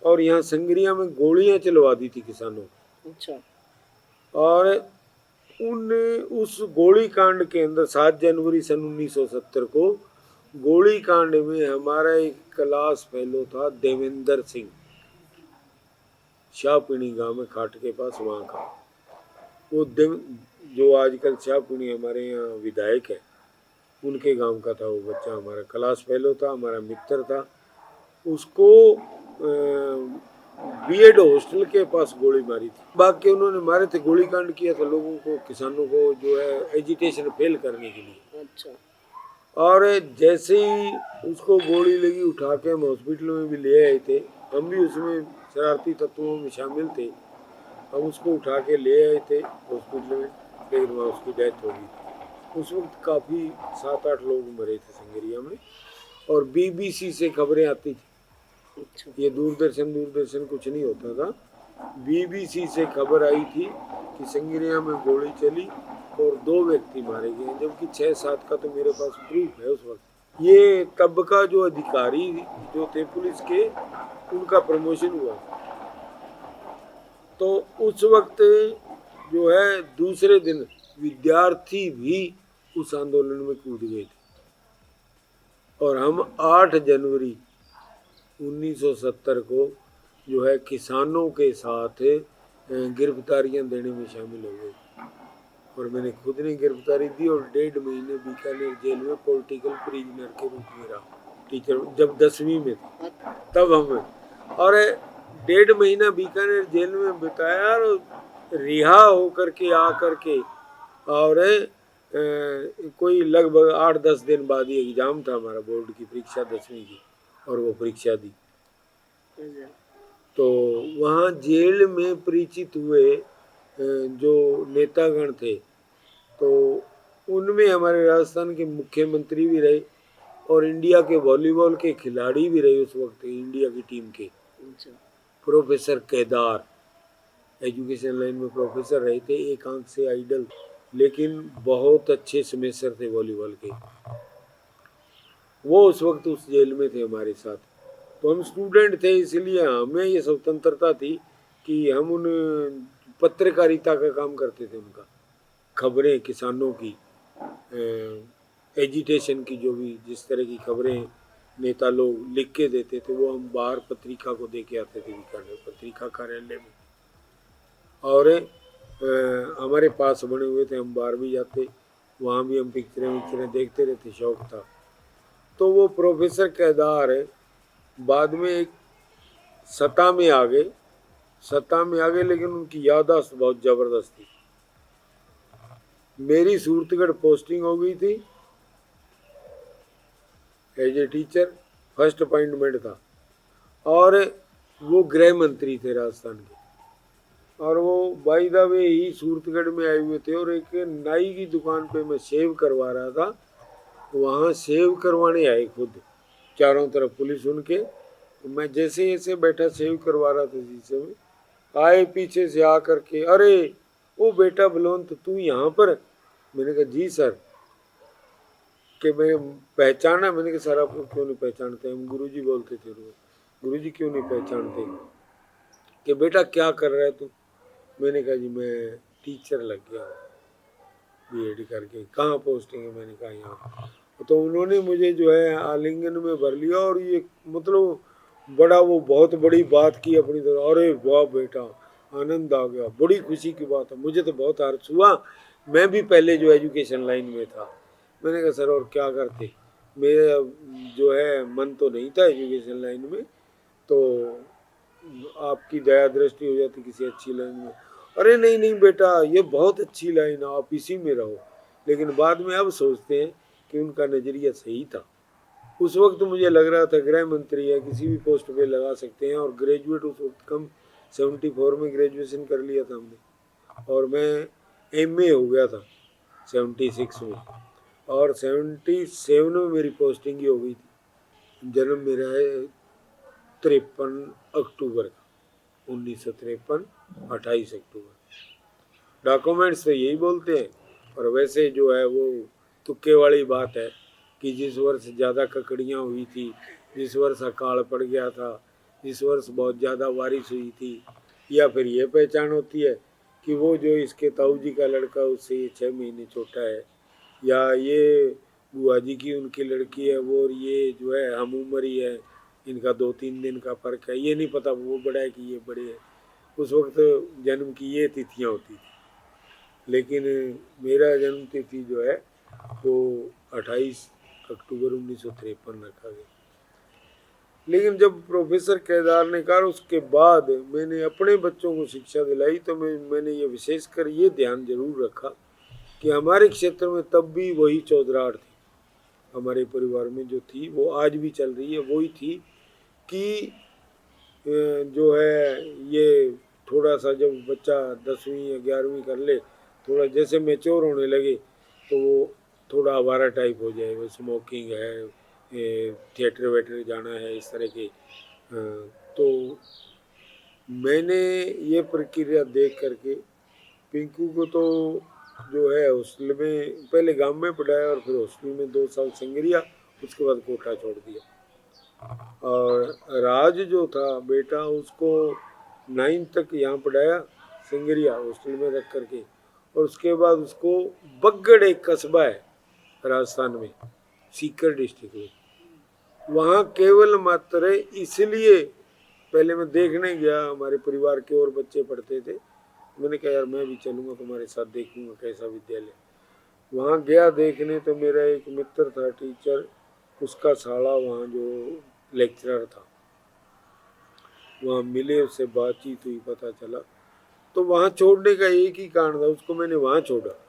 Speaker 1: और यहाँ संगरिया में गोलियां चलवा दी थी किसानों को।
Speaker 2: अच्छा।
Speaker 1: और उस गोली कांड के अंदर 7 जनवरी सन 1970 को गोली कांड में हमारा एक क्लास फेलो था देवेंद्र सिंह, शाहपुणी गांव में खाट के पास, वहाँ का वो जो आजकल शाहपुणी हमारे यहाँ विधायक है, उनके गांव का था वो बच्चा। हमारा क्लास फेलो था, हमारा मित्र था। उसको बीएड हॉस्टल के पास गोली मारी थी। बाकी उन्होंने मारे थे, गोली कांड किया था लोगों को, किसानों को जो है एजिटेशन फेल करने के लिए।
Speaker 2: अच्छा।
Speaker 1: और जैसे ही उसको गोली लगी, उठा के हम हॉस्पिटल में भी ले आए थे। हम भी उसमें शरारती तत्वों में शामिल थे। हम उसको उठा के ले आए थे हॉस्पिटल में, लेकिन वहाँ उसकी डेथ हो गई। उस वक्त काफ़ी 7-8 लोग मरे थे संगरिया में और बीबीसी से खबरें आती थी।
Speaker 2: अच्छा।
Speaker 1: ये दूरदर्शन कुछ नहीं होता था। बीबीसी से खबर आई थी कि संगरिया में गोली चली और 2 व्यक्ति मारे गए, जबकि 6-7 का तो मेरे पास प्रूफ है उस वक्त। ये तब का जो अधिकारी जो थे पुलिस के, उनका प्रमोशन हुआ। तो उस वक्त जो है दूसरे दिन विद्यार्थी भी उस आंदोलन में कूद गए थे और हम 8 जनवरी 1970 को जो है किसानों के साथ गिरफ्तारियां देने में शामिल हो गए। और मैंने खुद ने गिरफ्तारी दी और 1.5 महीने बीकानेर जेल में पॉलिटिकल प्रिजनर के रूप में रहा। टीचर जब 10वीं में थे तब हम, और 1.5 महीना बीकानेर जेल में बिताया और रिहा होकर के आकर के, और कोई लगभग 8-10 दिन बाद ही एग्ज़ाम था हमारा बोर्ड की परीक्षा 10वीं की, और वो परीक्षा दी। तो वहाँ जेल में परिचित हुए जो नेतागण थे, तो उनमें हमारे राजस्थान के मुख्यमंत्री भी रहे और इंडिया के वॉलीबॉल के खिलाड़ी भी रहे उस वक्त इंडिया की टीम के। प्रोफेसर केदार एजुकेशन लाइन में प्रोफेसर रहे थे, एक आंख से आइडल, लेकिन बहुत अच्छे स्मैशर थे वॉलीबॉल के। वो उस वक्त उस जेल में थे हमारे साथ। तो हम स्टूडेंट थे, इसलिए हमें ये स्वतंत्रता थी कि हम उन पत्रकारिता का काम करते थे, उनका खबरें किसानों की, एजिटेशन की, जो भी जिस तरह की खबरें नेता लोग लिख के देते थे वो हम बाहर पत्रिका को दे के आते थे बीकानेर पत्रिका कार्यालय में। और हमारे पास बने हुए थे, हम बाहर भी जाते, वहाँ भी हम पिक्चरें देखते रहते, शौक था। तो वो प्रोफेसर केदार बाद में एक सत्ता में आ गए, लेकिन उनकी याददाश्त बहुत ज़बरदस्त थी। मेरी सूरतगढ़ पोस्टिंग हो गई थी as a teacher, first appointment था, और वो गृह मंत्री थे राजस्थान के, और वो बाय द वे ही सूरतगढ़ में आए हुए थे। और एक नाई की दुकान पे मैं सेव करवा रहा था, वहाँ सेव करवाने आए खुद, चारों तरफ पुलिस उनके। मैं जैसे ऐसे बैठा सेव करवा रहा था शीशे में, आए पीछे से आ करके, अरे ओ बेटा बलवंत तू यहाँ पर? मैंने कहा जी सर। कि मैं पहचाना? मैंने कहा सर आपको क्यों नहीं पहचानते? हम गुरुजी बोलते थे रोज। गुरुजी क्यों नहीं पहचानते? कि बेटा क्या कर रहा है तू? मैंने कहा जी मैं टीचर लग गया बीएड करके। कहाँ पोस्टिंग है? मैंने कहा यहाँ। तो उन्होंने मुझे जो है आलिंगन में भर लिया और ये मतलब बड़ा वो बहुत बड़ी बात की अपनी तरह। अरे वाह बेटा, आनंद आ गया, बड़ी खुशी की बात है। मुझे तो बहुत हर्ष हुआ। मैं भी पहले जो एजुकेशन लाइन में था। मैंने कहा सर और क्या करते, मेरा जो है मन तो नहीं था एजुकेशन लाइन में, तो आपकी दया दृष्टि हो जाती किसी अच्छी लाइन में। अरे नहीं नहीं बेटा, ये बहुत अच्छी लाइन है, आप इसी में रहो। लेकिन बाद में अब सोचते हैं कि उनका नज़रिया सही था। उस वक्त मुझे लग रहा था गृह मंत्री या किसी भी पोस्ट पे लगा सकते हैं, और ग्रेजुएट उस वक्त कम 74 में ग्रेजुएशन कर लिया था हमने, और मैं एमए हो गया था 76 में, और 77 में मेरी पोस्टिंग ही हो गई थी। जन्म मेरा है 53 अक्टूबर का, 1953, 28 अक्टूबर। डॉक्यूमेंट्स तो यही बोलते हैं, और वैसे जो है वो तुक्के वाली बात है कि जिस वर्ष ज़्यादा ककड़ियाँ हुई थी, जिस वर्ष अकाल पड़ गया था, जिस वर्ष बहुत ज़्यादा बारिश हुई थी, या फिर ये पहचान होती है कि वो जो इसके ताऊ जी का लड़का उससे ये 6 महीने छोटा है, या ये बुआ जी की उनकी लड़की है वो, और ये जो है हम उम्र ही है, इनका 2-3 दिन का फ़र्क है। ये नहीं पता वो बड़ा है कि ये बड़े है। उस वक्त जन्म की ये तिथियाँ होती थी। लेकिन मेरा जन्म तिथि जो है वो 28 अक्टूबर 1953 रखा गया। लेकिन जब प्रोफेसर केदार ने कहा, उसके बाद मैंने अपने बच्चों को शिक्षा दिलाई, तो मैंने ये विशेषकर ये ध्यान जरूर रखा कि हमारे क्षेत्र में तब भी वही चौधराहट थी हमारे परिवार में जो थी, वो आज भी चल रही है, वही थी कि जो है ये थोड़ा सा जब बच्चा 10वीं या 11वीं कर ले, थोड़ा जैसे मैच्योर होने लगे, तो वो थोड़ा आवारा टाइप हो जाए, वो स्मोकिंग है, थिएटर वेटर जाना है, इस तरह के। तो मैंने ये प्रक्रिया देख करके पिंकू को तो जो है हॉस्टल में, पहले गांव में पढ़ाया और फिर हॉस्टल में 2 साल संगरिया, उसके बाद कोटा छोड़ दिया। और राज जो था बेटा, उसको 9 तक यहाँ पढ़ाया सिंगरिया हॉस्टल में रख करके, और उसके बाद उसको बगड़ एक कस्बा है राजस्थान में, सीकर डिस्ट्रिक्ट में, वहाँ केवल मात्र इसलिए पहले मैं देखने गया, हमारे परिवार के और बच्चे पढ़ते थे, मैंने कहा यार मैं भी चलूँगा तुम्हारे साथ, देखूँगा कैसा विद्यालय। वहाँ गया देखने, तो मेरा एक मित्र था टीचर, उसका साला वहाँ जो लेक्चरर था, वहाँ मिले, उससे बातचीत हुई, पता चला। तो वहाँ छोड़ने का एक ही कारण था, उसको मैंने वहाँ छोड़ा।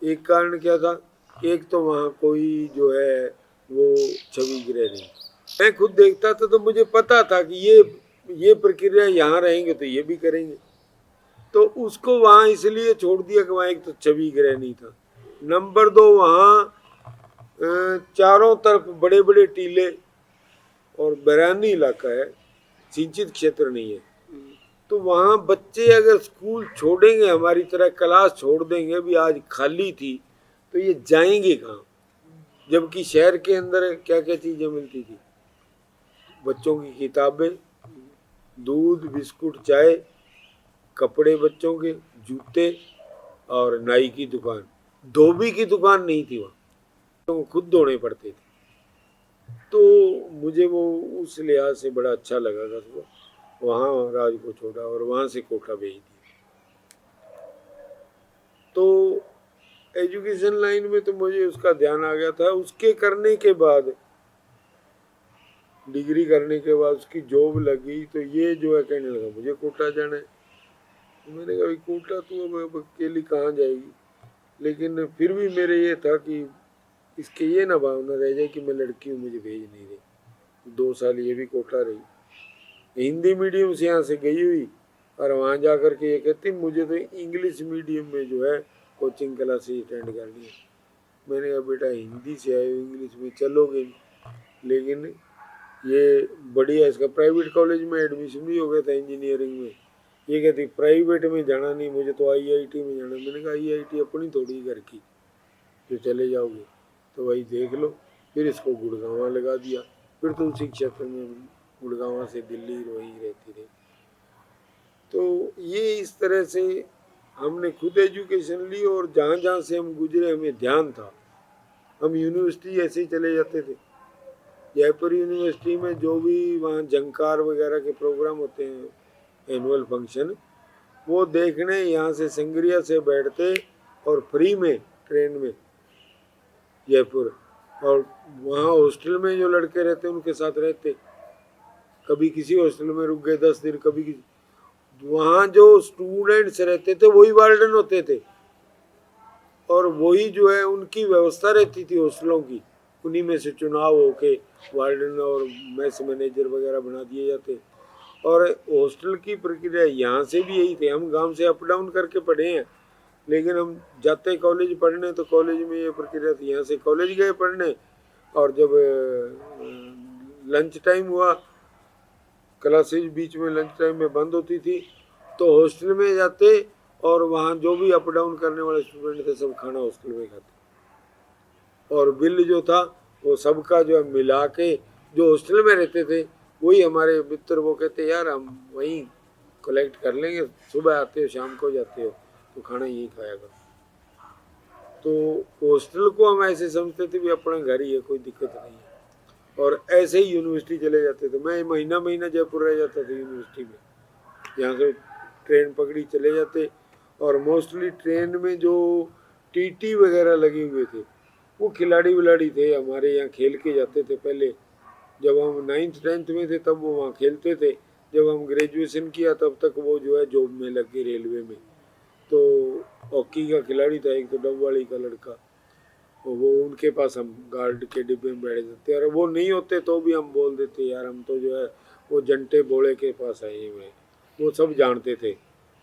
Speaker 1: एक कारण क्या था, एक तो वहाँ कोई जो है वो छवि गृह नहीं। मैं खुद देखता था तो मुझे पता था कि ये प्रक्रिया यहाँ रहेंगे तो ये भी करेंगे, तो उसको वहाँ इसलिए छोड़ दिया कि वहाँ एक तो छवि गृह नहीं था, नंबर 2 वहाँ चारों तरफ बड़े बड़े टीले और बैरानी इलाका है, सिंचित क्षेत्र नहीं है। तो वहाँ बच्चे अगर स्कूल छोड़ेंगे, हमारी तरह क्लास छोड़ देंगे, भी आज खाली थी, तो ये जाएंगे कहाँ? जबकि शहर के अंदर क्या क्या चीज़ें मिलती थी, बच्चों की किताबें, दूध, बिस्कुट, चाय, कपड़े बच्चों के, जूते, और नाई की दुकान। धोबी की दुकान नहीं थी वहाँ, तो खुद धोने पड़ते थे। तो मुझे वो उस लिहाज से बड़ा अच्छा लगा था सुबह, वहाँ राज को छोड़ा और वहाँ से कोटा भेज दिया। तो एजुकेशन लाइन में तो मुझे उसका ध्यान आ गया था। उसके करने के बाद, डिग्री करने के बाद उसकी जॉब लगी, तो ये जो है कहने लगा मुझे कोटा जाना है। तो मैंने कहा कोटा तो अब अकेली कहाँ जाएगी, लेकिन फिर भी मेरे ये था कि इसके ये ना भावना रह जाए कि मैं लड़की हूँ मुझे भेज नहीं रही। 2 साल ये भी कोटा रही, हिंदी मीडियम से यहाँ से गई हुई, और वहाँ जा कर के ये कहती मुझे तो इंग्लिश मीडियम में जो है कोचिंग क्लासेस अटेंड करनी है। मैंने कहा बेटा हिंदी से आए हो, इंग्लिश में चलोगे, लेकिन ये बढ़िया, इसका प्राइवेट कॉलेज में एडमिशन भी हो गया था इंजीनियरिंग में। ये कहती प्राइवेट में जाना नहीं, मुझे तो आईआईटी में जाना। मैंने कहा आईआईटी अपनी थोड़ी घर की जो चले जाओगे, तो वही देख लो। फिर इसको गुड़गांव लगा दिया, फिर तो उसी क्षेत्र में गुड़गांव से दिल्ली वही रहती रही। तो ये इस तरह से हमने खुद एजुकेशन ली, और जहाँ जहाँ से हम गुजरे हमें ध्यान था। हम यूनिवर्सिटी ऐसे ही चले जाते थे। जयपुर यूनिवर्सिटी में जो भी वहाँ झंकार वगैरह के प्रोग्राम होते हैं, एनुअल फंक्शन, वो देखने यहाँ से संग्रिया से बैठते और फ्री में ट्रेन में जयपुर, और वहाँ हॉस्टल में जो लड़के रहते उनके साथ रहते। कभी किसी हॉस्टल में रुक गए 10 दिन, कभी किसी। वहाँ जो स्टूडेंट्स रहते थे वही वार्डन होते थे, और वही जो है उनकी व्यवस्था रहती थी हॉस्टलों की। उन्हीं में से चुनाव होके वार्डन और मेस मैनेजर वगैरह बना दिए जाते। और हॉस्टल की प्रक्रिया यहाँ से भी यही थी। हम गांव से अप डाउन करके पढ़े हैं, लेकिन हम जाते कॉलेज पढ़ने तो कॉलेज में ये प्रक्रिया थी। यहाँ से कॉलेज गए पढ़ने, और जब लंच टाइम हुआ, क्लासेज बीच में लंच टाइम में बंद होती थी, तो हॉस्टल में जाते, और वहाँ जो भी अप डाउन करने वाले स्टूडेंट थे सब खाना हॉस्टल में खाते। और बिल जो था वो सबका जो है मिला के, जो हॉस्टल में रहते थे वही हमारे मित्र, वो कहते यार हम वहीं कलेक्ट कर लेंगे, सुबह आते हो शाम को जाते हो तो खाना यहीं खाया करो। तो हॉस्टल को हम ऐसे समझते थे भी अपना घर ही है, कोई दिक्कत नहीं है। और ऐसे ही यूनिवर्सिटी चले जाते थे। मैं महीना महीना जयपुर रह जाता था यूनिवर्सिटी में। यहाँ से ट्रेन पकड़ी चले जाते, और मोस्टली ट्रेन में जो टीटी वगैरह लगे हुए थे वो खिलाड़ी विलाड़ी थे, हमारे यहाँ खेल के जाते थे। पहले जब हम 9th 10th में थे तब वो वहाँ खेलते थे। जब हम ग्रेजुएशन किया तब तक वो जो है जॉब में लग गए रेलवे में। तो हॉकी का खिलाड़ी था एक, तो डबवाली का लड़का, वो उनके पास हम गार्ड के डिब्बे में बैठ जाते। और वो नहीं होते तो भी हम बोल देते यार हम तो जो है वो जंटे बोले के पास आए हुए। वो सब जानते थे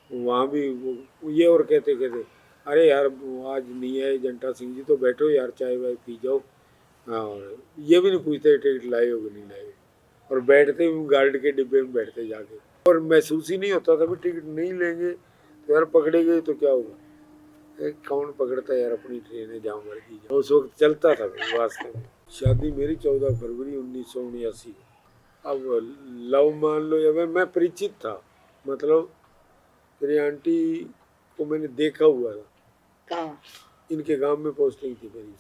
Speaker 1: वहाँ भी। वो ये और कहते कहते अरे यार आज नहीं आए जंटा सिंह जी, तो बैठो यार चाय वाय पी जाओ। हाँ, और ये भी नहीं पूछते टिकट लाए हो कि नहीं लाए, और बैठते गार्ड के डिब्बे में बैठते जाके। और महसूस ही नहीं होता था भी टिकट नहीं लेंगे तो यार पकड़े गए तो क्या होगा। कौन पकड़ता है यार, अपनी ट्रेन है जहाँ मर्जी जाओ। उस वक्त चलता था वास्तव में। शादी मेरी 14 फरवरी 1979। अब लव मान लो, या मैं परिचित था, मतलब मेरी आंटी को मैंने देखा हुआ था।
Speaker 2: कहाँ?
Speaker 1: इनके गांव में पोस्टिंग थी मेरी,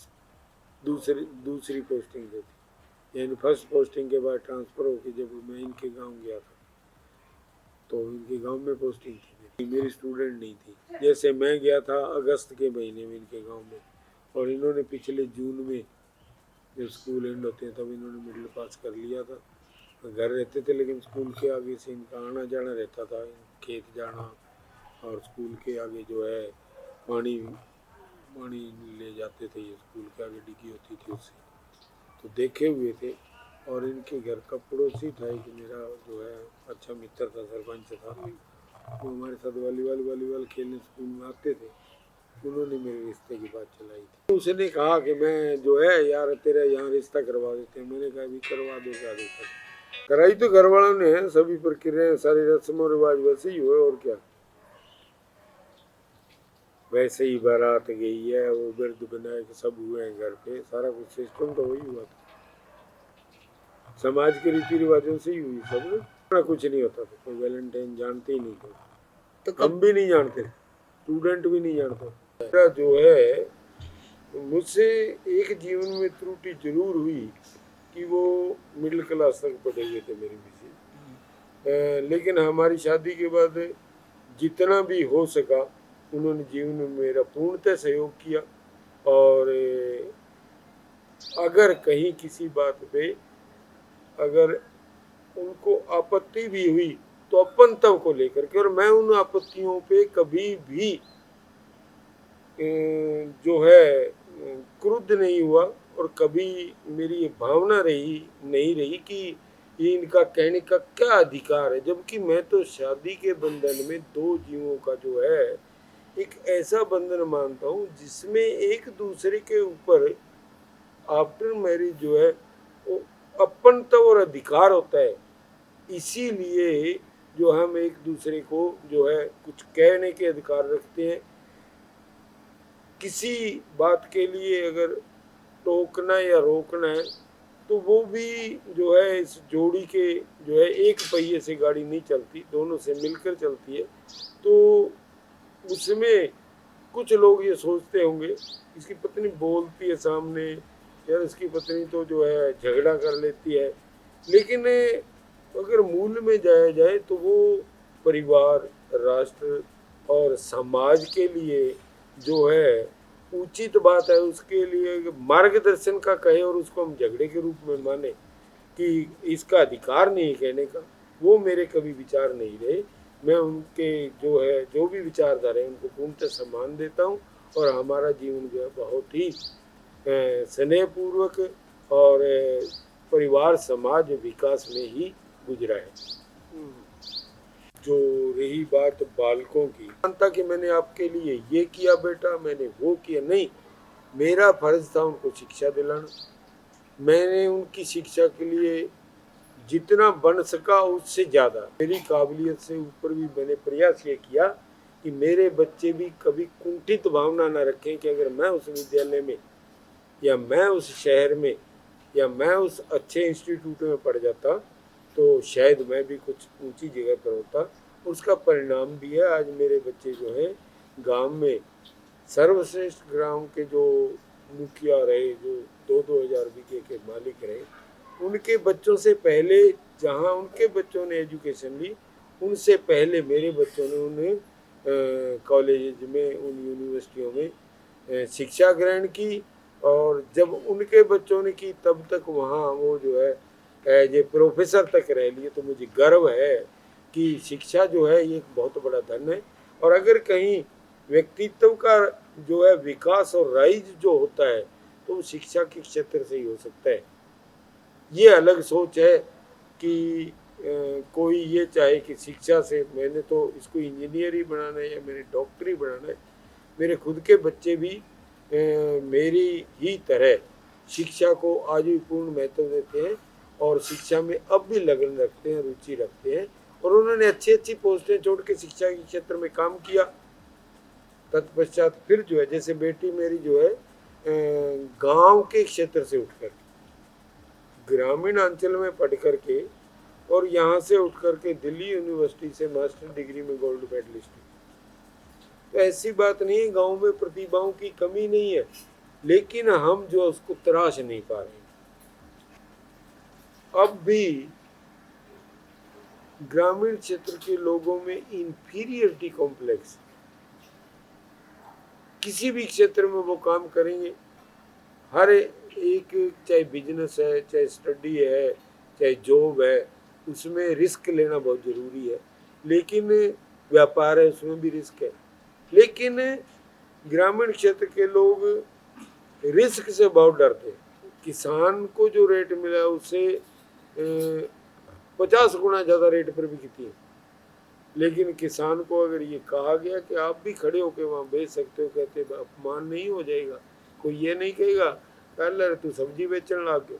Speaker 1: दूसरी पोस्टिंग जो थी, यानी फर्स्ट पोस्टिंग के बाद ट्रांसफ़र होकर जब मैं इनके गांव गया था तो इनके गांव में पोस्टिंग थी। मेरी स्टूडेंट नहीं थी। जैसे मैं गया था अगस्त के महीने में इनके गांव में, और इन्होंने पिछले जून में जब स्कूल एंड होते हैं तब इन्होंने मिडिल पास कर लिया था। घर रहते थे लेकिन स्कूल के आगे से इनका आना जाना रहता था, खेत जाना, और स्कूल के आगे जो है पानी ले जाते थे। ये स्कूल के आगे डिग्गी होती थी उससे, तो देखे हुए थे। और इनके घर का पड़ोसी था एक मेरा जो है अच्छा मित्र था, सरपंच था, वो हमारे साथ वॉलीबॉल खेलने स्कूल में आते थे। उन्होंने मेरे रिश्ते की बात चलाई थी। उसने कहा कि मैं जो है यार तेरा यहाँ रिश्ता करवा देते हैं। मैंने कहा भी करवा दो, क्या दिक्कत। कराई तो घर वालों ने है, सभी प्रक्रियाएं सारी रस्म और रिवाज वैसे ही हुए, और क्या। वैसे ही बारात गई है, वो बिरद विनायक सब हुए हैं घर पे, सारा कुछ सिस्टम तो वही हुआ था। समाज के रीति रिवाजों से ही हुई सब। कुछ नहीं होता था, कोई वैलेंटाइन जानते ही नहीं थे, तो हम भी नहीं जानते, स्टूडेंट भी नहीं जानते। मेरा जो है मुझसे एक जीवन में त्रुटि जरूर हुई कि वो मिडिल क्लास तक पढ़े हुए थे मेरे मिसेज, लेकिन हमारी शादी के बाद जितना भी हो सका उन्होंने जीवन में मेरा पूर्णतः सहयोग किया। और अगर कहीं किसी बात पे अगर उनको आपत्ति भी हुई तो अपनत्व को लेकर के, और मैं उन आपत्तियों पे कभी भी जो है क्रुद्ध नहीं हुआ, और कभी मेरी ये भावना नहीं रही कि ये इनका कहने का क्या अधिकार है। जबकि मैं तो शादी के बंधन में दो जीवों का जो है एक ऐसा बंधन मानता हूँ जिसमें एक दूसरे के ऊपर आफ्टर मैरिज जो है वो अपनत्व और अधिकार होता है। इसीलिए जो हम एक दूसरे को जो है कुछ कहने के अधिकार रखते हैं। किसी बात के लिए अगर टोकना या रोकना है तो वो भी जो है इस जोड़ी के जो है एक पहिए से गाड़ी नहीं चलती, दोनों से मिलकर चलती है। तो उसमें कुछ लोग ये सोचते होंगे इसकी पत्नी बोलती है सामने, यार इसकी पत्नी तो जो है झगड़ा कर लेती है, लेकिन अगर मूल में जाया जाए तो वो परिवार, राष्ट्र और समाज के लिए जो है उचित बात है, उसके लिए मार्गदर्शन का कहे और उसको हम झगड़े के रूप में माने कि इसका अधिकार नहीं है कहने का, वो मेरे कभी विचार नहीं रहे। मैं उनके जो है जो भी विचारधारा है उनको पूर्णतः सम्मान देता हूँ और हमारा जीवन जो है बहुत ही स्नेहपूर्वक और परिवार समाज विकास में ही गुजरा है। जो रही बात बालकों की, मानता कि मैंने आपके लिए ये किया बेटा, मैंने वो किया, नहीं, मेरा फर्ज था उनको शिक्षा दिलाना। मैंने उनकी शिक्षा के लिए जितना बन सका उससे ज़्यादा, मेरी काबिलियत से ऊपर भी मैंने प्रयास ये किया कि मेरे बच्चे भी कभी कुंठित भावना ना रखें कि अगर मैं उस विद्यालय में या मैं उस शहर में या मैं उस अच्छे इंस्टीट्यूट में पढ़ जाता तो शायद मैं भी कुछ ऊंची जगह पर होता। उसका परिणाम भी है, आज मेरे बच्चे जो हैं गांव में सर्वश्रेष्ठ ग्राम के जो मुखिया रहे, जो 2-2 हज़ार बीघे के मालिक रहे, उनके बच्चों से पहले जहां उनके बच्चों ने एजुकेशन ली, उनसे पहले मेरे बच्चों ने उन कॉलेज में, उन यूनिवर्सिटियों में शिक्षा ग्रहण की, और जब उनके बच्चों ने की तब तक वहाँ वो जो है एज ए प्रोफेसर तक रह लिए। तो मुझे गर्व है कि शिक्षा जो है ये एक बहुत बड़ा धन है, और अगर कहीं व्यक्तित्व का जो है विकास और राइज जो होता है तो वो शिक्षा के क्षेत्र से ही हो सकता है। ये अलग सोच है कि कोई ये चाहे कि शिक्षा से मैंने तो इसको इंजीनियर ही बनाना है या मैंने डॉक्टर ही बनाना है। मेरे खुद के बच्चे भी मेरी ही तरह शिक्षा को आज भी पूर्ण महत्व देते हैं और शिक्षा में अब भी लगन रखते हैं, रुचि रखते हैं, और उन्होंने अच्छी अच्छी पोस्टें छोड़ के शिक्षा के क्षेत्र में काम किया। तत्पश्चात फिर जो है, जैसे बेटी मेरी जो है गांव के क्षेत्र से उठकर ग्रामीण अंचल में पढ़ करके और यहाँ से उठ करके दिल्ली यूनिवर्सिटी से मास्टर डिग्री में गोल्ड मेडलिस्ट। तो ऐसी बात नहीं है, गांव में प्रतिभाओं की कमी नहीं है, लेकिन हम जो उसको तराश नहीं पा रहे। अब भी ग्रामीण क्षेत्र के लोगों में इंफीरियरिटी कॉम्प्लेक्स, किसी भी क्षेत्र में वो काम करेंगे, हर एक, चाहे बिजनेस है, चाहे स्टडी है, चाहे जॉब है, उसमें रिस्क लेना बहुत ज़रूरी है। लेकिन व्यापार है उसमें भी रिस्क है, लेकिन ग्रामीण क्षेत्र के लोग रिस्क से बहुत डरते हैं। किसान को जो रेट मिला उससे 50 गुना ज़्यादा रेट पर बिकती है, लेकिन किसान को अगर ये कहा गया कि आप भी खड़े होकर वहाँ बेच सकते हो, कहते अपमान नहीं हो जाएगा, कोई ये नहीं कहेगा कल तू सब्जी बेचने लग गया।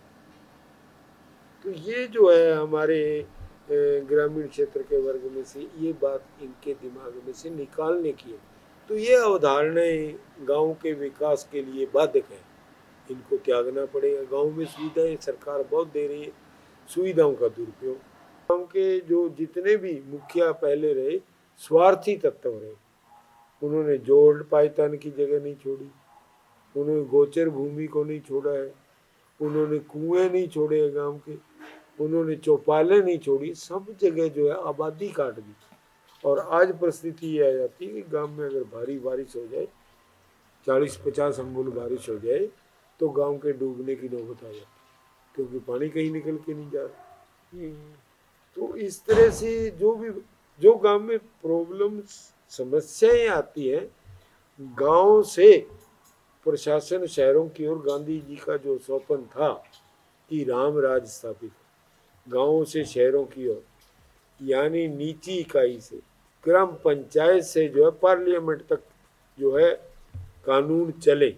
Speaker 1: तो ये जो है हमारे ग्रामीण क्षेत्र के वर्ग में से ये बात इनके दिमाग में से निकालने की है। तो ये अवधारणाएं गांव के विकास के लिए बाधक है, इनको त्यागना पड़ेगा। गांव में सुविधाएं सरकार बहुत दे रही है, सुविधाओं का दुरुपयोग। गांव के जो जितने भी मुखिया पहले रहे स्वार्थी तत्व रहे, उन्होंने जोड़ पायतान की जगह नहीं छोड़ी, उन्होंने गोचर भूमि को नहीं छोड़ा है, उन्होंने कुएं नहीं छोड़े हैं गांव के, उन्होंने चौपालें नहीं छोड़ी, सब जगह जो है आबादी काट दी। और आज परिस्थिति ये आ जाती है कि गांव में अगर भारी बारिश हो जाए, 40-50 अंगुल बारिश हो जाए, तो गांव के डूबने की नौबत आ जाती है, क्योंकि पानी कहीं निकल के नहीं जा रहा। तो इस तरह से जो गांव में प्रॉब्लम्स, समस्याएं आती हैं, गांव से प्रशासन शहरों की ओर, गांधी जी का जो स्वप्न था कि राम राज स्थापित, गांवों से शहरों की ओर, यानी नीची इकाई से, ग्राम पंचायत से जो है पार्लियामेंट तक जो है कानून चले,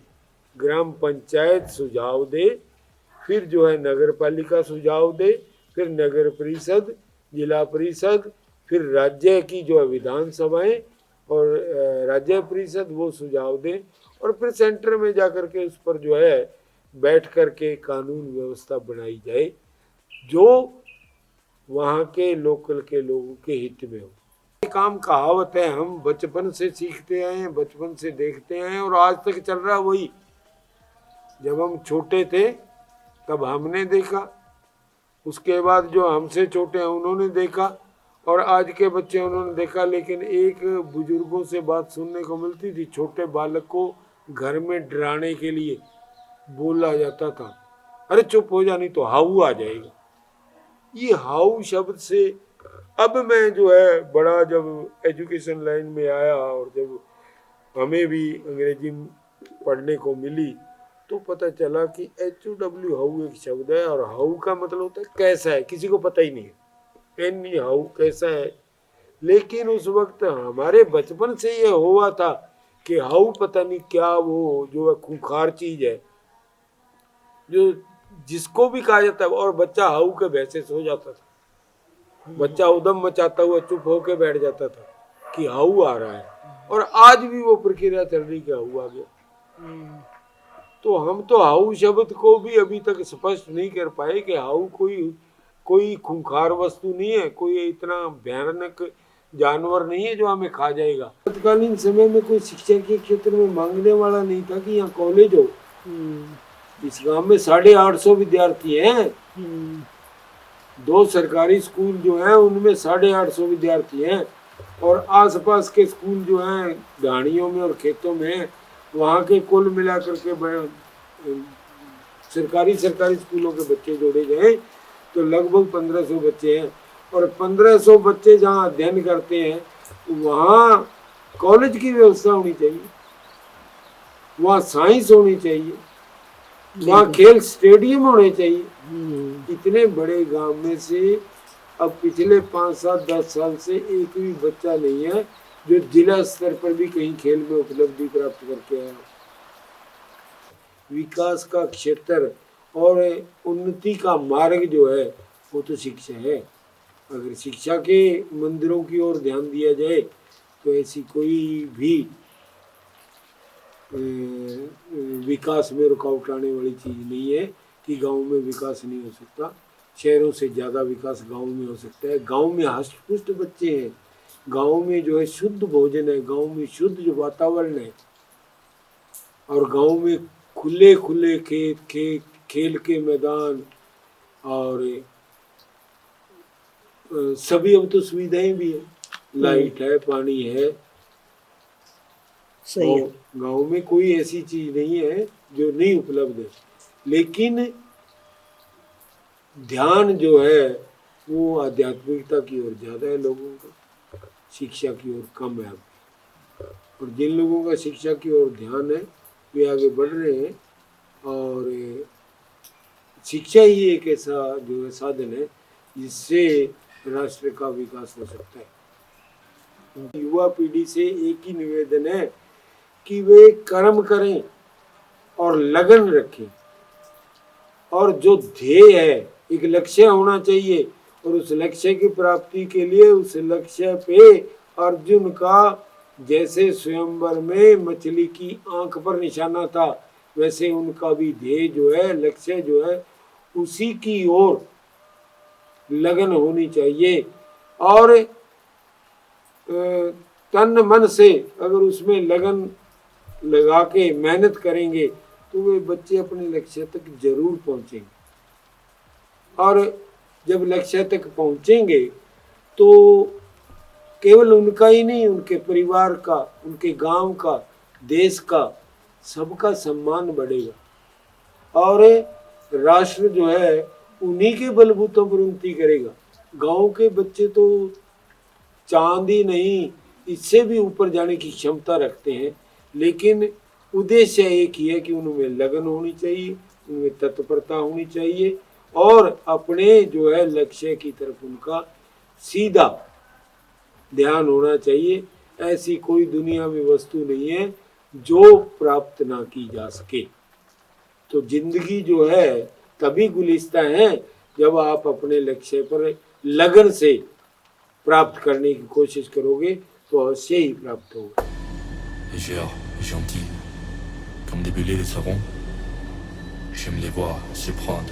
Speaker 1: ग्राम पंचायत सुझाव दे, फिर जो है नगर पालिका सुझाव दे, फिर नगर परिषद, जिला परिषद, फिर राज्य की जो है विधानसभाएं और राज्य परिषद वो सुझाव दें, और फिर सेंटर में जाकर के उस पर जो है बैठ कर के कानून व्यवस्था बनाई जाए जो वहाँ के लोकल के लोगों के हित में हो। ये काम कहावत है, हम बचपन से सीखते आए हैं, बचपन से देखते आए हैं और आज तक चल रहा वही। जब हम छोटे थे तब हमने देखा, उसके बाद जो हमसे छोटे हैं उन्होंने देखा, और आज के बच्चे उन्होंने देखा। लेकिन एक बुजुर्गों से बात सुनने को मिलती थी, छोटे बालक को घर में डराने के लिए बोला जाता था, अरे चुप हो जा नहीं तो हाउ आ जाएगा। ये हाउ शब्द से अब मैं जो है बड़ा जब एजुकेशन लाइन में आया और जब हमें भी अंग्रेजी पढ़ने को मिली तो पता चला कि HOW हाउ एक शब्द है और हाउ का मतलब होता है कैसा है, किसी को पता ही नहीं है एनी हाउ कैसा है। लेकिन उस वक्त हमारे बचपन से ये हुआ था कि हाउ पता नहीं क्या, वो जो है खूंखार चीज है जो जिसको भी कहा जाता है, और बच्चा हाउ के भैसे सो जाता था, बच्चा उदम मचाता हुआ चुप होके बैठ जाता था कि हाउ आ रहा है। और आज भी वो प्रक्रिया चल रही कि हाउ आ गया। तो हम तो हाउ शब्द को भी अभी तक स्पष्ट नहीं कर पाए कि हाउ कोई खूंखार वस्तु नहीं है, कोई इतना भयानक जानवर नहीं है जो हमें खा जाएगा। तत्कालीन समय में कोई शिक्षा के क्षेत्र में मांगने वाला नहीं था कि यहाँ कॉलेज हो। इस गांव में 850 विद्यार्थी हैं। 2 सरकारी स्कूल जो हैं उनमें 850 विद्यार्थी हैं, और आसपास के स्कूल जो हैं ढाणियों में और खेतों में, वहाँ के कुल मिलाकर के सरकारी स्कूलों के बच्चे जोड़े गए तो लगभग 1500 बच्चे हैं। और 1500 बच्चे जहाँ अध्ययन करते हैं वहाँ कॉलेज की व्यवस्था होनी चाहिए, वहाँ साइंस होनी चाहिए, वहाँ खेल स्टेडियम होने चाहिए। इतने बड़े गांव में से अब पिछले 5, 7, 10 साल से एक भी बच्चा नहीं है जो जिला स्तर पर भी कहीं खेल में उपलब्धि प्राप्त करके आया। विकास का क्षेत्र और उन्नति का मार्ग जो है वो तो शिक्षा है। अगर शिक्षा के मंदिरों की ओर ध्यान दिया जाए तो ऐसी कोई भी विकास में रुकावट आने वाली चीज़ नहीं है कि गांव में विकास नहीं हो सकता। शहरों से ज़्यादा विकास गांव में हो सकता है। गांव में हष्ट-पुष्ट बच्चे हैं, गांव में जो है शुद्ध भोजन है, गांव में शुद्ध जो वातावरण है, और गांव में खुले खुले खेल के मैदान, और सभी अब तो सुविधाएं भी है, लाइट है, पानी है।
Speaker 2: सही है।
Speaker 1: गांव में कोई ऐसी चीज नहीं है जो नहीं उपलब्ध है, लेकिन ध्यान जो है वो आध्यात्मिकता की ओर ज्यादा है लोगों का, शिक्षा की ओर कम है। और जिन लोगों का शिक्षा की ओर ध्यान है वे आगे बढ़ रहे हैं, और शिक्षा ही एक ऐसा जो है साधन है जिससे राष्ट्र का विकास हो सकता है। युवा पीढ़ी से एक ही निवेदन है कि वे कर्म करें और लगन रखें, और जो ध्येय है, एक लक्ष्य होना चाहिए, और उस लक्ष्य की प्राप्ति के लिए उस लक्ष्य पे अर्जुन का जैसे स्वयंवर में मछली की आंख पर निशाना था, वैसे उनका भी ध्येय जो है, लक्ष्य जो है, उसी की ओर लगन होनी चाहिए। और तन मन से अगर उसमें लगन लगा के मेहनत करेंगे तो वे बच्चे अपने लक्ष्य तक जरूर पहुंचेंगे। और जब लक्ष्य तक पहुंचेंगे तो केवल उनका ही नहीं, उनके परिवार का, उनके गांव का, देश का, सबका सम्मान बढ़ेगा, और राष्ट्र जो है उन्हीं के बलबूतों पर उन्नति करेगा। गांव के बच्चे तो चांद ही नहीं, इससे भी ऊपर जाने की क्षमता रखते हैं, लेकिन उद्देश्य एक ही है कि उनमें लगन होनी चाहिए, उनमें तत्परता होनी चाहिए, और अपने जो है लक्ष्य की तरफ उनका सीधा ध्यान होना चाहिए। ऐसी कोई दुनिया में वस्तु नहीं है जो प्राप्त ना की जा सके। तो जिंदगी जो है तभी गुलिस्ता है जब आप अपने लक्ष्य पर लगन से प्राप्त करने की कोशिश करोगे तो अवश्य ही प्राप्त होगा।
Speaker 3: Légère et gentille, comme des belets des sarons.
Speaker 2: je me les vois se prendre